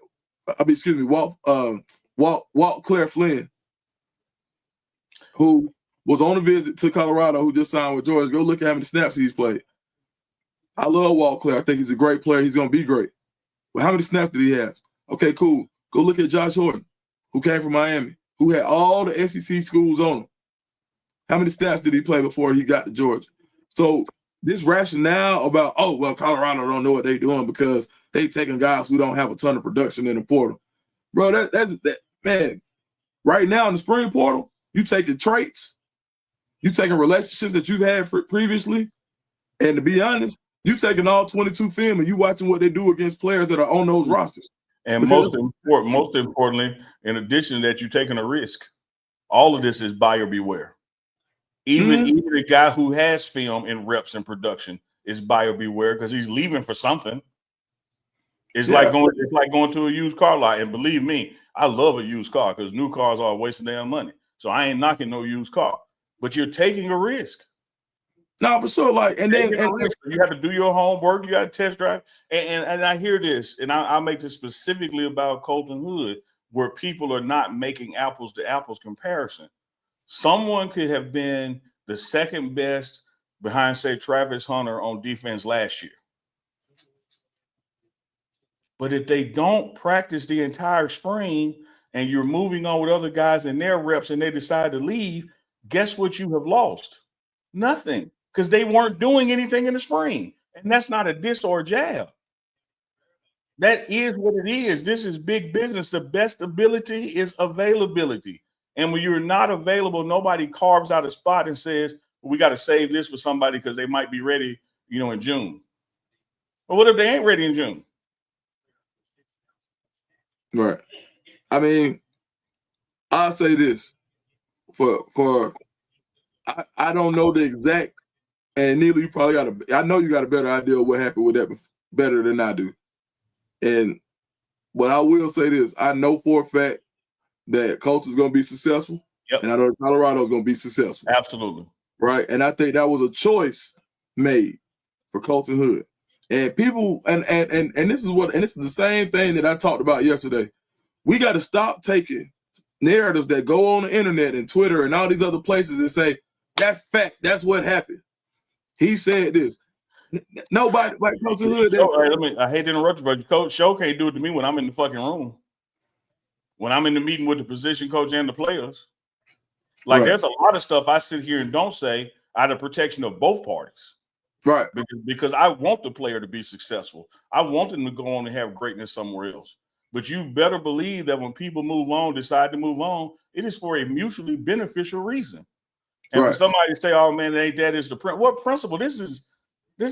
who was on a visit to Colorado, who just signed with Georgia. Go look at how many snaps he's played. I love Walt Claire. I think he's a great player. He's going to be great. But how many snaps did he have? Okay, cool. Go look at Josh Horton, who came from Miami, who had all the SEC schools on him. How many snaps did he play before he got to Georgia? So this rationale about, Colorado don't know what they're doing because they taking guys who don't have a ton of production in the portal. Bro, that's man, right now in the spring portal, you taking traits, you taking relationships that you've had previously, and to be honest, you taking all 22 film and you watching what they do against players that are on those rosters. And most importantly, in addition to that, you're taking a risk. All of this is buyer beware. Even a guy who has film and reps and production is buyer beware because he's leaving for something. It's like going to a used car lot. And believe me, I love a used car because new cars are a waste of damn money. So I ain't knocking no used car. But you're taking a risk. No, for sure. You have to do your homework. You got to test drive. And I hear this, and I'll make this specifically about Colton Hood. where people are not making apples to apples comparison. Someone could have been the second best behind, say, Travis Hunter on defense last year. But if they don't practice the entire spring and you're moving on with other guys in their reps and they decide to leave, guess what you have lost? Nothing, because they weren't doing anything in the spring. And that's not a diss or a jab. That is what it is. This is big business. The best ability is availability. And when you're not available, nobody carves out a spot and says, well, we got to save this for somebody because they might be ready, in June. But what if they ain't ready in June? Right. I mean, I'll say this. I don't know the exact, and Neely, you probably I know you got a better idea of what happened with that better than I do. But I will say this. I know for a fact that Colts is going to be successful. Yep. And I know Colorado is going to be successful. Absolutely. Right. And I think that was a choice made for Colton Hood. And people, and this is the same thing that I talked about yesterday. We got to stop taking narratives that go on the internet and Twitter and all these other places and say, that's fact. That's what happened. He said this. Nobody like Colton Hood. I hate to interrupt you, but Coach Show can't do it to me when I'm in the fucking room. When I'm in the meeting with the position coach and the players. Like, There's a lot of stuff I sit here and don't say out of protection of both parties. Right. Because I want the player to be successful. I want them to go on and have greatness somewhere else. But you better believe that when people decide to move on, it is for a mutually beneficial reason. And for somebody to say, oh man, that is the what principle? This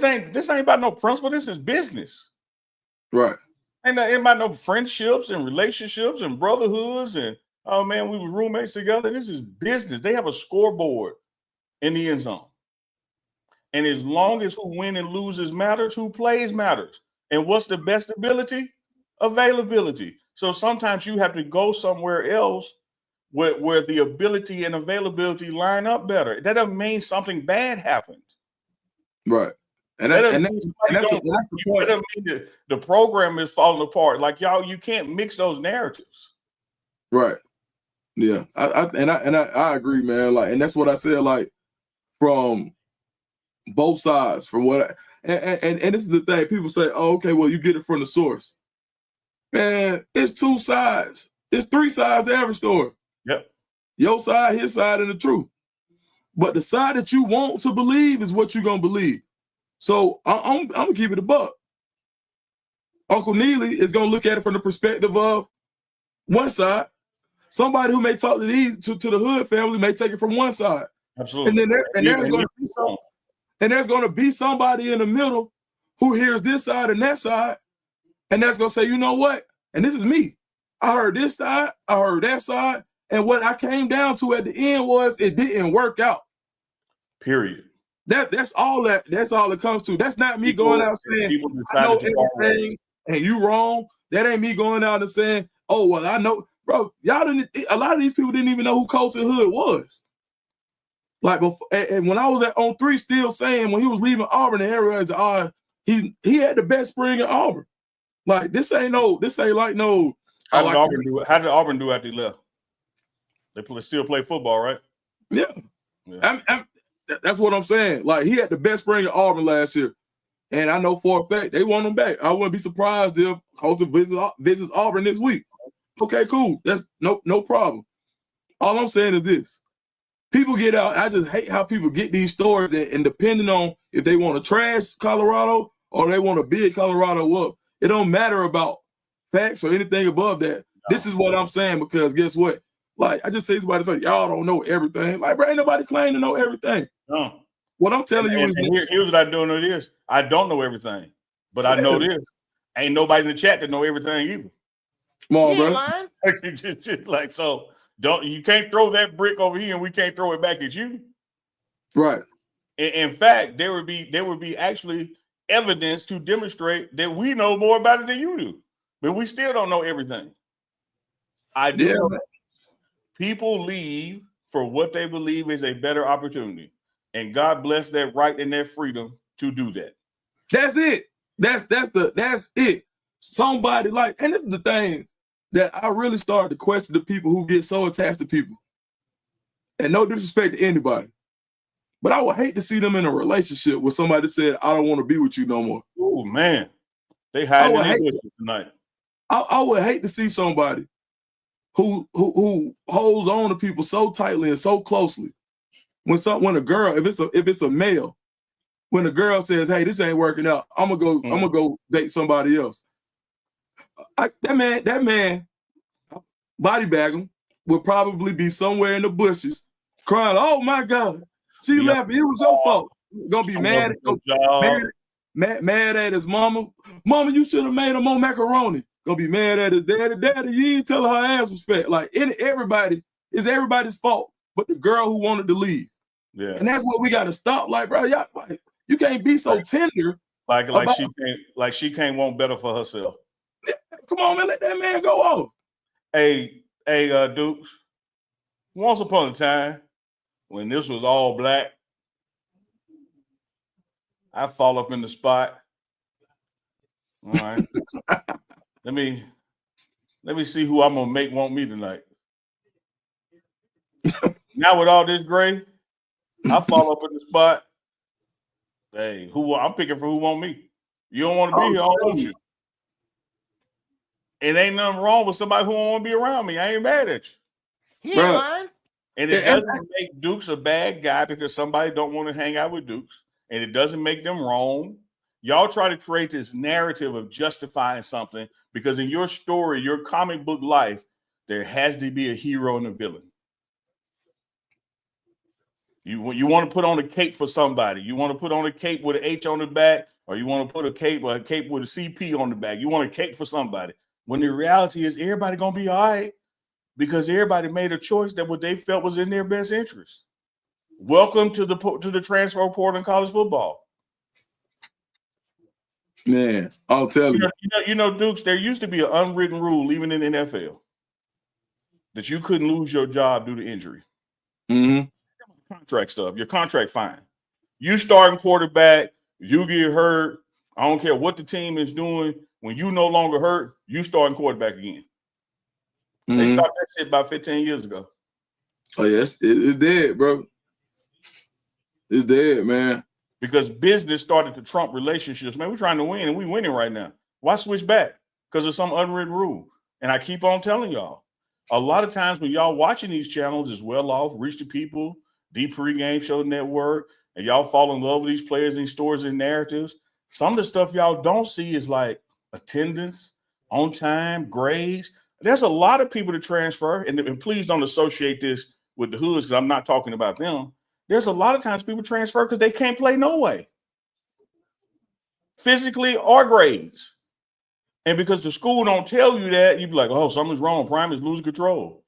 ain't about no principle. This is business. Right. Ain't about no friendships and relationships and brotherhoods and oh man, we were roommates together. This is business. They have a scoreboard in the end zone. And as long as who wins and loses matters, who plays matters. And what's the best ability? Availability. So sometimes you have to go somewhere else where the ability and availability line up better. That doesn't mean something bad happened. Right. And that's the point. That doesn't mean that the program is falling apart. Like y'all, you can't mix those narratives. Right. Yeah. I agree, man. Like, and that's what I said, like, from both sides, from what and this is the thing. People say, oh, okay, well, you get it from the source. Man, it's two sides. It's three sides to every story. Yep. Your side, his side, and the truth. But the side that you want to believe is what you're gonna believe. So I'm gonna keep it a buck. Uncle Neely is gonna look at it from the perspective of one side. Somebody who may talk to the Hood family may take it from one side. Absolutely. There's gonna be somebody in the middle who hears this side and that side, and that's gonna say, you know what? And this is me. I heard this side, I heard that side, and what I came down to at the end was it didn't work out. Period. That's all it comes to. That's not me going out saying I know everything and you wrong. That ain't me going out and saying, oh well, I know, bro. Y'all didn't. A lot of these people didn't even know who Colton Hood was. Like, and when I was on 3, still saying when he was leaving Auburn, the area is he had the best spring at Auburn. Like this ain't like no. How did Auburn do after he left? They still play football, right? Yeah. That's what I'm saying. Like he had the best spring at Auburn last year, and I know for a fact they want him back. I wouldn't be surprised if Colton visits Auburn this week. Okay, cool. That's no problem. All I'm saying is this. People get out. I just hate how people get these stories and depending on if they want to trash Colorado or they want to big Colorado up. It don't matter about facts or anything above that. No. This is what I'm saying because guess what? Like I just say somebody say y'all don't know everything. Like bro, ain't nobody claim to know everything. No. What I'm telling you is here's what I do know this. I don't know everything, but I know this. Ain't nobody in the chat that know everything either. Come on, bro. just like so. You can't throw that brick over here and we can't throw it back at you. Right. In fact, there would be actually evidence to demonstrate that we know more about it than you do. But we still don't know everything. I do know people leave for what they believe is a better opportunity. And God bless that right and that freedom to do that. That's it. That's it. Somebody like, and this is the thing. that I really started to question the people who get so attached to people. And no disrespect to anybody, but I would hate to see them in a relationship with somebody that said, I don't want to be with you no more. Oh, man. They hiding in their bushes tonight. I would hate to see somebody who holds on to people so tightly and so closely. When a girl, if it's a male, when a girl says, hey, this ain't working out, I'm gonna go date somebody else. That man, body Bagum, would probably be somewhere in the bushes crying, oh my God, she left me. It was your fault. Gonna be mad at his mama. Mama, you should have made him more macaroni. Gonna be mad at his daddy. Daddy, you didn't tell her ass was fat. Like it's everybody's fault, but the girl who wanted to leave. Yeah. And that's what we gotta stop. Like, bro, y'all, like, you can't be so tender. Like she can't want better for herself. Come on, man, let that man go off. Hey, Dukes. Once upon a time, when this was all black, I fall up in the spot. All right. Let me see who I'm gonna make want me tonight. Now with all this gray, I fall up in the spot. Hey, I'm picking for who want me. You don't want to be here, I don't want you. It ain't nothing wrong with somebody who don't want to be around me. I ain't mad at you. He ain't lying. And it doesn't make Dukes a bad guy because somebody don't want to hang out with Dukes. And it doesn't make them wrong. Y'all try to create this narrative of justifying something because in your story, your comic book life, there has to be a hero and a villain. You want to put on a cape for somebody. You want to put on a cape with an H on the back, or you want to put a cape with a CP on the back. You want a cape for somebody. When the reality is everybody going to be all right because everybody made a choice that what they felt was in their best interest. Welcome to the transfer portal in college football. Man, I'll tell you. You know, Dukes, there used to be an unwritten rule, even in the NFL, that you couldn't lose your job due to injury. Mm-hmm. Contract stuff. Your contract fine. You starting quarterback, you get hurt. I don't care what the team is doing. When you no longer hurt, you starting quarterback again. Mm-hmm. They stopped that shit about 15 years ago. Oh, yes. It's dead, bro. It's dead, man. Because business started to trump relationships. Man, we're trying to win, and we're winning right now. Why switch back? Because of some unwritten rule. And I keep on telling y'all, a lot of times when y'all watching these channels is well off, Reach the People, the Pregame Show Network, and y'all fall in love with these players, these stories, and narratives. Some of the stuff y'all don't see is like attendance, on time, grades. There's a lot of people to transfer, and please don't associate this with the Hoods because I'm not talking about them. There's a lot of times people transfer because they can't play no way, physically or grades. And because the school don't tell you that, you be like, oh, something's wrong. Prime is losing control.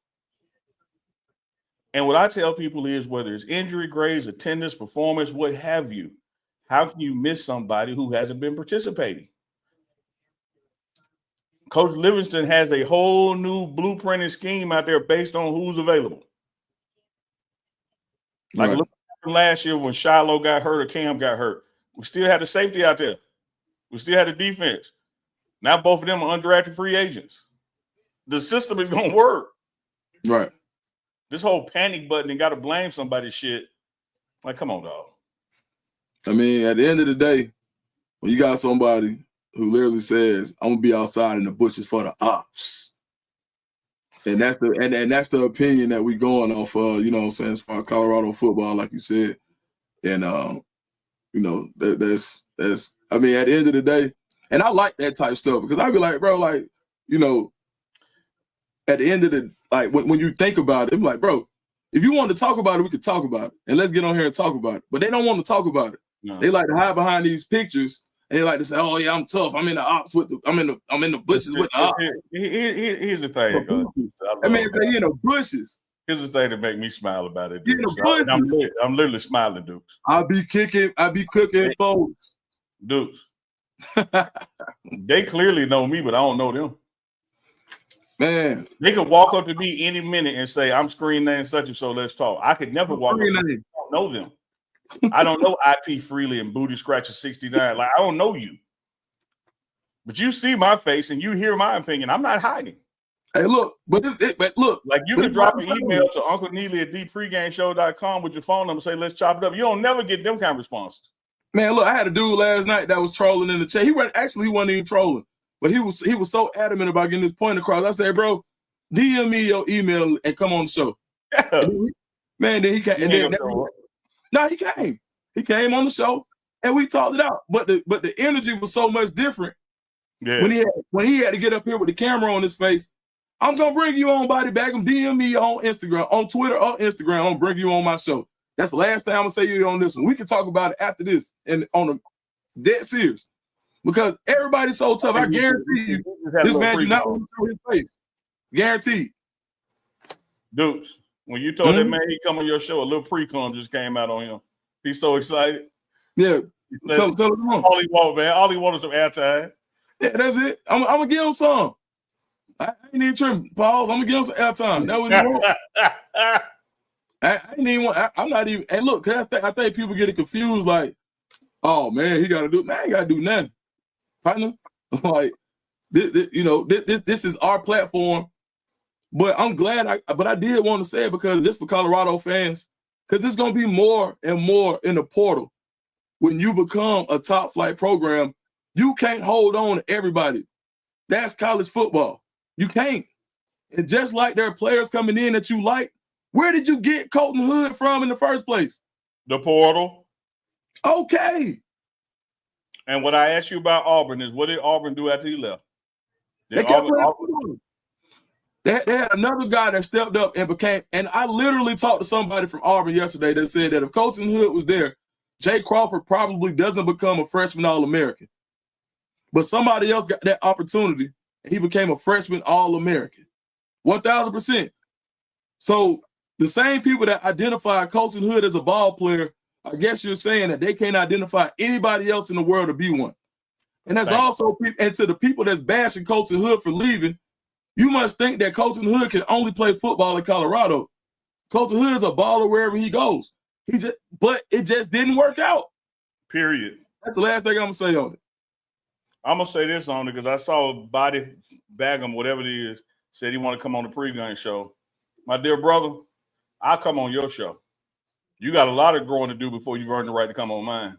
And what I tell people is whether it's injury, grades, attendance, performance, what have you, how can you miss somebody who hasn't been participating? Coach Livingston has a whole new blueprint and scheme out there based on who's available. Like look last year when Shiloh got hurt or Cam got hurt. We still had the safety out there. We still had the defense. Now both of them are undrafted free agents. The system is going to work. Right. This whole panic button and got to blame somebody shit. Like, come on, dog. I mean, at the end of the day, when you got somebody who literally says, I'm going to be outside in the bushes for the ops. And that's the opinion that we going off of, you know what I'm saying, as far as Colorado football, like you said. And, you know, that's I mean, at the end of the day, and I like that type of stuff because I'd be like, bro, like, you know, at the end of the, like, when you think about it, I'm like, bro, if you want to talk about it, we could talk about it. And let's get on here and talk about it. But they don't want to talk about it. No. They like to hide behind these pictures. And they like to say, oh, yeah, I'm tough. I'm in the ops with I'm in the bushes with the ops. Here's the thing. That man say he in the bushes. Here's the thing that make me smile about it. In the bushes. I'm literally smiling, Dukes. I be cooking folks. Dukes. They clearly know me, but I don't know them. Man. They could walk up to me any minute and say, I'm screen name such and so, let's talk. I could never walk up to them. I don't know them. I don't know IP Freely and Booty Scratcher 69. Like, I don't know you. But you see my face and you hear my opinion. I'm not hiding. Hey, look, but look. Like you can drop an email to Uncle Neely at dpregameshow.com with your phone number, say let's chop it up. You don't never get them kind of responses. Man, look, I had a dude last night that was trolling in the chat. He wasn't even trolling, but he was so adamant about getting his point across. I said, bro, DM me your email and come on the show. Yeah. Then he came. He came. He came on the show and we talked it out. But the energy was so much different. Yeah. When he had to get up here with the camera on his face. I'm gonna bring you on, Body Bagum. DM me on Instagram, on Twitter or Instagram. I'm gonna bring you on my show. That's the last time I'm gonna say you on this one. We can talk about it after this and on a dead serious. Because everybody's so tough. I guarantee you, this man do not want to show his face. Guaranteed. Dudes, when you told that man he come on your show, a little pre-cum just came out on him. He's so excited. Yeah. Tell him all he wants, man. All he wants is some airtime. Yeah, that's it. I'm gonna give him some. I ain't even tripping, Paul. I'm gonna give him some airtime. That was wrong. I ain't even want. I'm not even. And look, I think people get it confused. Like, oh man, he got to do. Man, he got to do nothing. Partner, like, this is our platform. But I'm glad. But I did want to say it because this for Colorado fans. Because there's gonna be more and more in the portal. When you become a top flight program, you can't hold on to everybody. That's college football. You can't. And just like there are players coming in that you like, where did you get Colton Hood from in the first place? The portal. Okay. And what I asked you about Auburn is, what did Auburn do after he left? They had another guy that stepped up and became, and I literally talked to somebody from Auburn yesterday that said that if Colton Hood was there, Jay Crawford probably doesn't become a freshman All-American. But somebody else got that opportunity, and he became a freshman All-American. 1,000%. So the same people that identify Colton Hood as a ball player, I guess you're saying that they can't identify anybody else in the world to be one. And that's also, and to the people that's bashing Colton Hood for leaving, you must think that Colton Hood can only play football in Colorado. Colton Hood is a baller wherever he goes. But it just didn't work out. Period. That's the last thing I'm gonna say on it. I'm gonna say this on it because I saw Body Bagum, whatever it is, said he want to come on the pregame show. My dear brother, I'll come on your show. You got a lot of growing to do before you've earned the right to come on mine.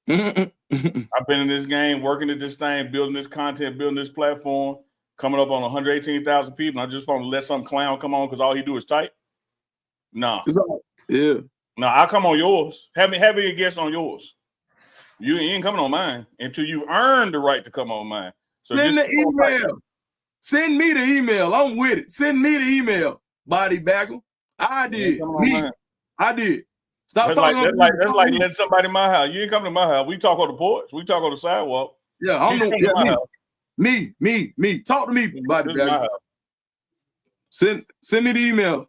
I've been in this game, working at this thing, building this content, building this platform, coming up on 118,000 people. I just want to let some clown come on because all he do is type. Nah. Yeah. Nah, I'll come on yours. Have me a guest on yours. You ain't coming on mine until you earn the right to come on mine. So send the email. Send me the email. I'm with it. Send me the email. Body Bagum. I did. I did. Stop talking. That's like letting somebody in my house. You ain't coming to my house. We talk on the porch. We talk on the sidewalk. Yeah, I'm me. Talk to me, Body Bagum. Send me the email.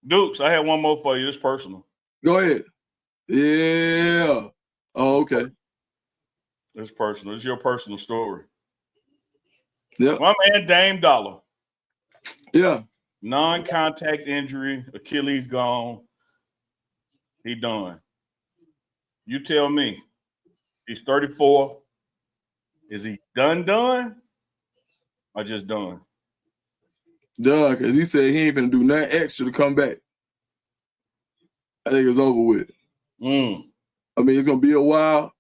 Dukes, I have one more for you. It's personal. Go ahead. Yeah. Oh, okay. It's personal. It's your personal story. Yeah. My man, Dame Dollar. Yeah. Non-contact injury. Achilles gone. He done. You tell me. He's 34. Is he done? Or just done? Done, because he said he ain't gonna do nothing extra to come back. I think it's over with. I mean, it's gonna be a while.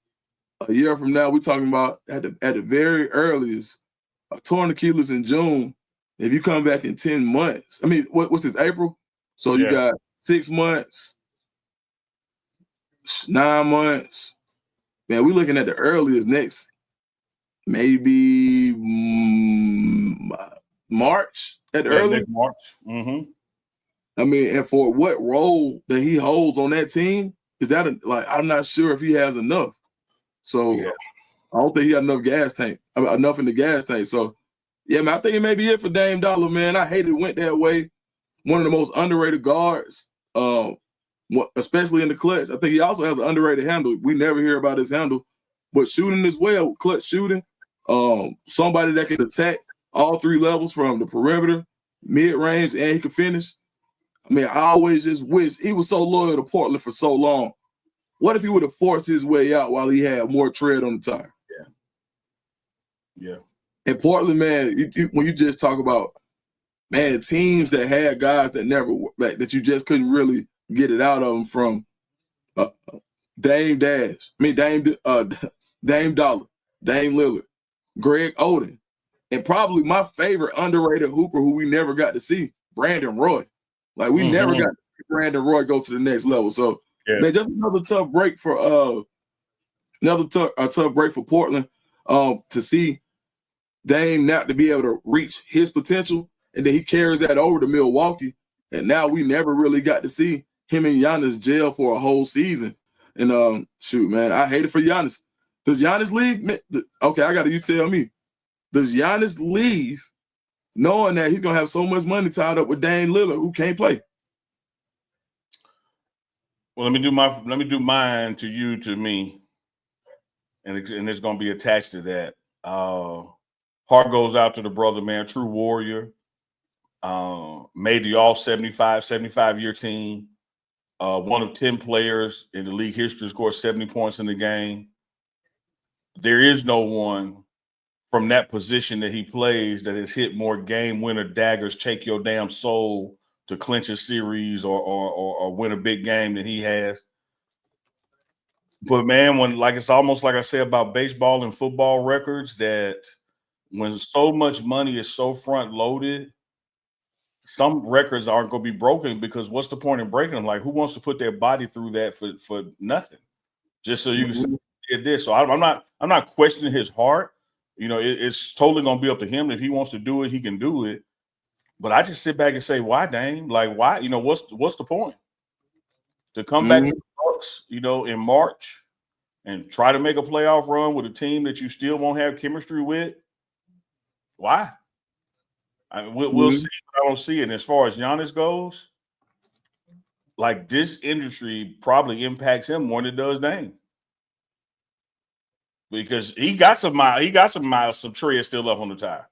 A year from now, we're talking about at the very earliest, a torn Achilles in June. If you come back in 10 months, I mean, what's this, April? So you got 6 months, 9 months. Man, we're looking at the earliest next, maybe March at the earliest. March. Mm-hmm. I mean, and for what role that he holds on that team, is that I'm not sure if he has enough. So I don't think he got enough in the gas tank. So yeah, man, I think it may be it for Dame Dollar, man. I hate it went that way. One of the most underrated guards, especially in the clutch. I think he also has an underrated handle. We never hear about his handle, but shooting as well, clutch shooting. Somebody that can attack all three levels from the perimeter, mid-range, and he can finish. I mean, I always just wish he was so loyal to Portland for so long. What if he would have forced his way out while he had more tread on the tire? Yeah. And Portland, man, when you just talk about, man, teams that had guys that never, like, that you just couldn't really get it out of them, from Dame Dollar, Dame Lillard, Greg Oden, and probably my favorite underrated hooper who we never got to see, Brandon Roy. Like, we never got to see Brandon Roy go to the next level. So, man, just another tough break for tough break for Portland, to see Dame not to be able to reach his potential, and then he carries that over to Milwaukee, and now we never really got to see him and Giannis gel for a whole season. And shoot, man, I hate it for Giannis. Does Giannis leave? Okay, you tell me. Does Giannis leave knowing that he's gonna have so much money tied up with Dame Lillard, who can't play? Well, let me do mine to you, to me, and it's gonna be attached to that. Heart goes out to the brother, man, true warrior. Made the all 75-year team. One of 10 players in the league history to score 70 points in the game. There is no one from that position that he plays that has hit more game winner daggers, take your damn soul to clinch a series or win a big game than he has. But man, it's almost like I say about baseball and football records, that when so much money is so front loaded, some records aren't going to be broken, because what's the point in breaking them? Like, who wants to put their body through that for nothing, just so you can say he did this? So I'm not questioning his heart. It's totally going to be up to him. If he wants to do it, he can do it. But I just sit back and say, why, Dame? Like, why? What's the point to come back to the Bucks, in March and try to make a playoff run with a team that you still won't have chemistry with? Why? We'll see, but I don't see it. And as far as Giannis goes, like, this industry probably impacts him more than it does Dame, because he got some miles, some tread still up on the tire.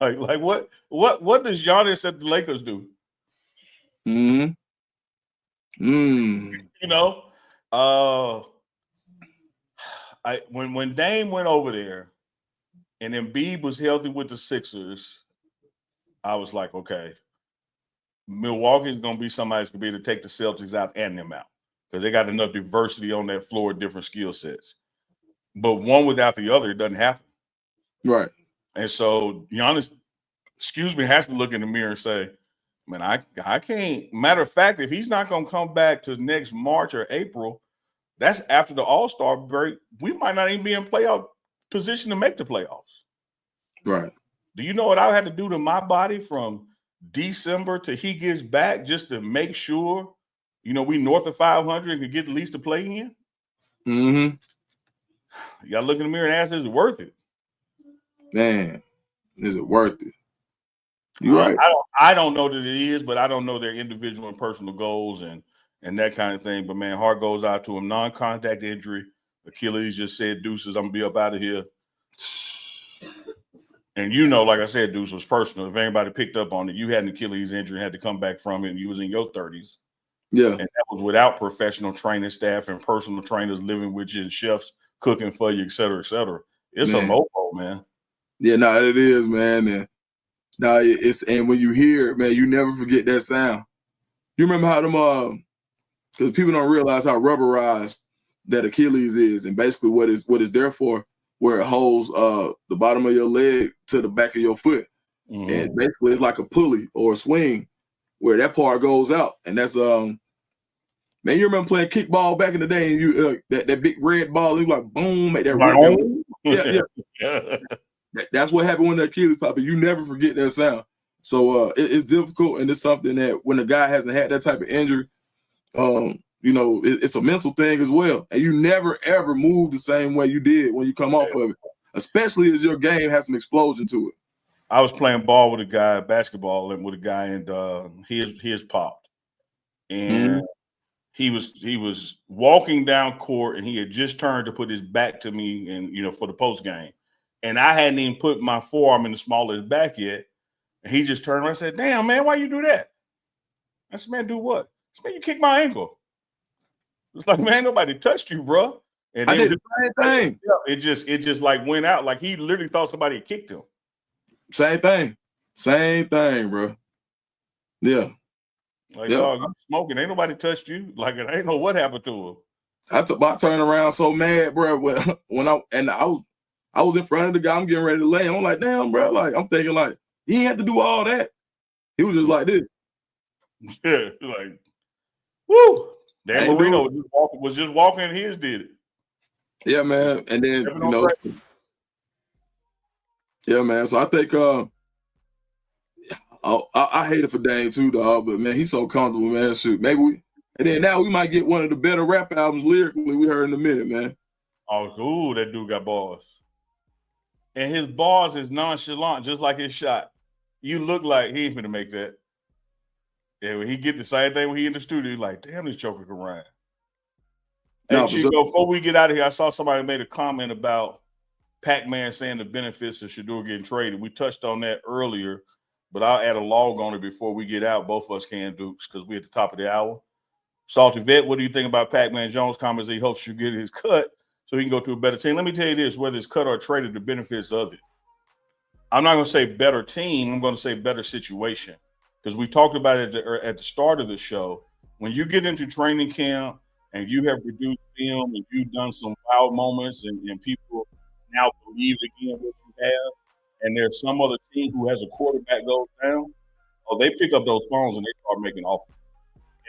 Like what does Giannis at the Lakers do? When Dame went over there and Embiid was healthy with the Sixers, I was like, okay, Milwaukee's going to be somebody that's going to be able to take the Celtics out and them out, because they got enough diversity on that floor, different skill sets. But one without the other, it doesn't happen. Right. And so Giannis, has to look in the mirror and say, man, I can't. Matter of fact, if he's not going to come back to next March or April, that's after the All-Star break, we might not even be in playoff position to make the playoffs. Right. Do you know what I had to do to my body from December till he gets back, just to make sure, we north of 500 and can get at least a play in? You got to look in the mirror and ask, is it worth it? Man, is it worth it? You're right. I don't know that it is, but I don't know their individual and personal goals and that kind of thing. But man, heart goes out to him. Non-contact injury. Achilles just said, deuces, I'm going to be up out of here. And like I said, Deuce, was personal. If anybody picked up on it, you had an Achilles injury and had to come back from it, and you was in your 30s. Yeah. And that was without professional training staff and personal trainers living with you and chefs cooking for you, et cetera, et cetera. It's a mofo, man. Yeah, no, it is, man. And and when you hear it, man, you never forget that sound. You remember how them because people don't realize how rubberized that Achilles is, and basically what it's there for, where it holds the bottom of your leg to the back of your foot. And basically it's like a pulley or a swing where that part goes out. And that's man, you remember playing kickball back in the day, and you that big red ball, you like boom, make that yeah. That's what happened when the Achilles popped. You never forget that sound. So it's difficult, and it's something that when a guy hasn't had that type of injury, it's a mental thing as well. And you never ever move the same way you did when you come off of it, especially as your game has some explosion to it. I was playing basketball with a guy, and his popped, and he was walking down court, and he had just turned to put his back to me, and for the post game, and I hadn't even put my forearm in the small of his back yet, and he just turned around and said, "Damn, man, why you do that?" I said, "Man, do what?" I said, "Man, you kicked my ankle." It's like, man, nobody touched you, bro. And I did the same thing. It just like went out. Like he literally thought somebody had kicked him. Same thing, bro. Yeah. Like, dog, you smoking. Ain't nobody touched you. Like, it ain't know what happened to him. That's about turning around so mad, bro. When I was in front of the guy, I'm getting ready to lay. I'm like, damn, bro. Like, I'm thinking, like, he ain't had to do all that. He was just like this. Yeah, like, woo. Dan Marino was just walking and his did it. Yeah, man. And then, yeah, man. So I think I hate it for Dame too, dog. But man, he's so comfortable, man. Shoot, maybe now we might get one of the better rap albums lyrically we heard in a minute, man. Oh, that dude got bars. And his bars is nonchalant, just like his shot. You look like he ain't finna make that. Yeah, when he get the same thing when he in the studio, like, damn, this joker can rhyme. Hey, Chico, before we get out of here, I saw somebody made a comment about Pac-Man saying the benefits of Shedeur getting traded. We touched on that earlier, but I'll add a log on it before we get out. Both of us can, Dukes, because we're at the top of the hour. Salty Vet, what do you think about Pac-Man Jones' comments? He hopes you get his cut so he can go to a better team. Let me tell you this, whether it's cut or traded, the benefits of it. I'm not going to say better team. I'm going to say better situation. Because we talked about it at the start of the show. When you get into training camp and you have produced film and you've done some wild moments and people now believe again what you have, and there's some other team who has a quarterback goes down, they pick up those phones and they start making offers.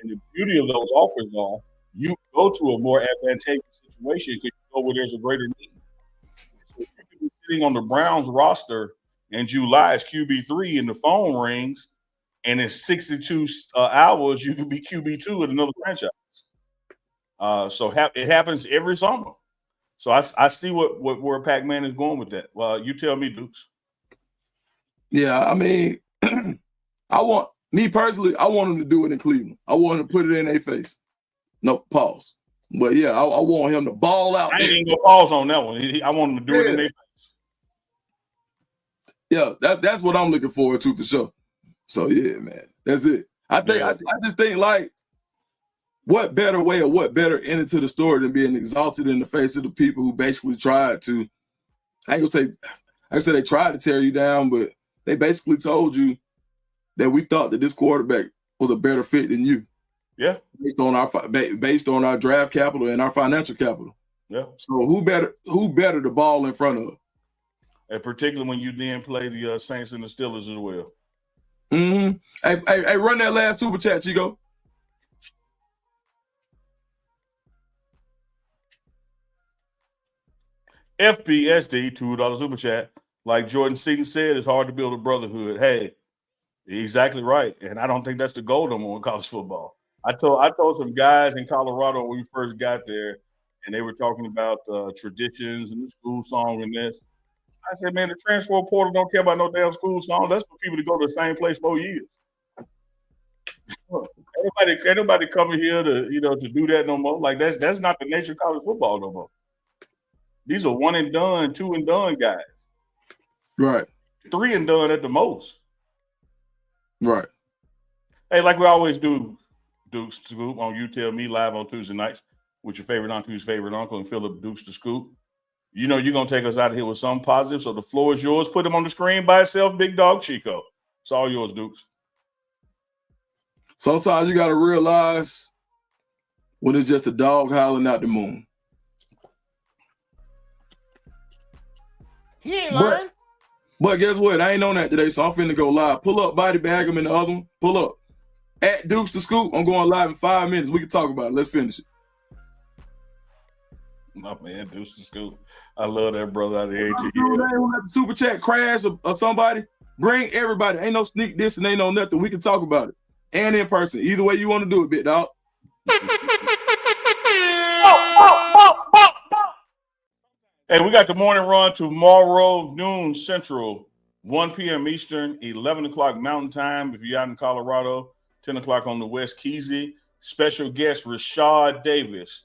And the beauty of those offers are you go to a more advantageous situation because you go where there's a greater need. So if you could be sitting on the Browns roster in July as QB3 and the phone rings, and in 62 hours, you can be QB2 at another franchise. So it happens every summer. So I see where Pac-Man is going with that. Well, you tell me, Dukes. Yeah, I mean, I want him to do it in Cleveland. I want him to put it in their face. No, pause. But yeah, I want him to ball out. I ain't even gonna pause on that one. I want him to do it in their face. Yeah, that's what I'm looking forward to for sure. So yeah, man, that's it. I just think like, what better way or what better end to the story than being exalted in the face of the people who basically tried to, I ain't gonna say they tried to tear you down, but they basically told you that we thought that this quarterback was a better fit than you. Yeah. Based on our draft capital and our financial capital. Yeah. So who better the ball in front of? And particularly when you then play the Saints and the Steelers as well. Mm-hmm. Hey, run that last super chat, Chico. FPSD, $2 super chat. Like Jordan Seaton said, it's hard to build a brotherhood. Hey, exactly right. And I don't think that's the goal no more in college football. I told some guys in Colorado when we first got there, and they were talking about traditions and the school song and this. I said, man, the transfer portal don't care about no damn school song. That's for people to go to the same place 4 years. Ain't nobody coming here to do that no more. Like that's not the nature of college football no more. These are one and done, two and done guys. Right. 3 and done at the most. Right. Hey, like we always do, Dukes Scoop on You Tell Me live on Tuesday nights with your favorite auntie's favorite uncle and Philip Dukes the Scoop. You know you're going to take us out of here with something positive, so the floor is yours. Put him on the screen by itself, Big Dog Chico. It's all yours, Dukes. Sometimes you got to realize when it's just a dog howling out the moon. He ain't lying. But guess what? I ain't on that today, so I'm finna go live. Pull up, Body Bagum and the other one. Pull up. At Dukes the Scoop. I'm going live in 5 minutes. We can talk about it. Let's finish it. My man, Dukes the Scoop. I love that brother out of the ATL. Let the super chat crash or somebody. Bring everybody. Ain't no sneak this and ain't no nothing. We can talk about it. And in person. Either way you want to do it, big dog. Hey, we got the morning run tomorrow, noon Central, 1 p.m. Eastern, 11 o'clock Mountain Time. If you're out in Colorado, 10 o'clock on the West Keezy. Special guest, Rashad Davis,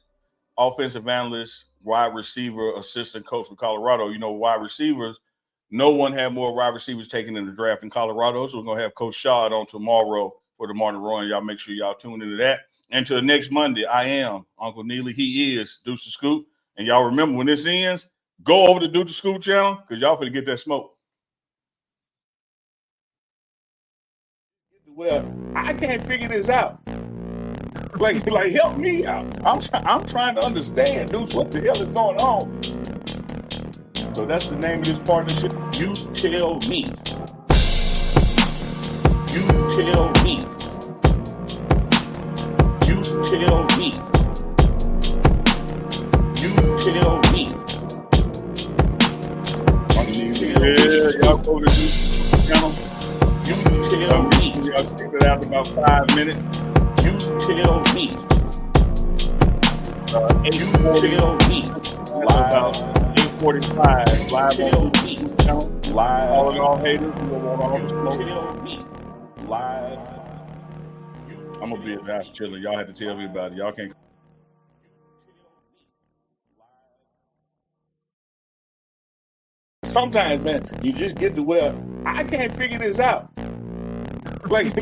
offensive analyst, wide receiver, assistant coach for Colorado. You know, wide receivers, no one had more wide receivers taken in the draft in Colorado. So we're going to have Coach Shad on tomorrow for the morning run. Y'all make sure y'all tune into that. Until next Monday, I am Uncle Neely. He is Deuce the Scoop. And y'all remember when this ends, go over to Deuce the Scoop channel because y'all finna get that smoke. Well, I can't figure this out. Like help me out. I'm trying to understand, Deuce, what the hell is going on? So that's the name of this partnership. You tell me. You tell me. You tell me. You tell me. Yeah, y'all go to this channel. You tell me. Y'all check it out in about 5 minutes. You tell me. You tell me. Live 8:45. Live on YouTube channel. Live. All haters. We don't want all the smoke. Tell me. Live. I'm gonna be at the house chilling. Y'all have to tell me about it. Y'all can't. Sometimes, man, you just get to where I can't figure this out. Like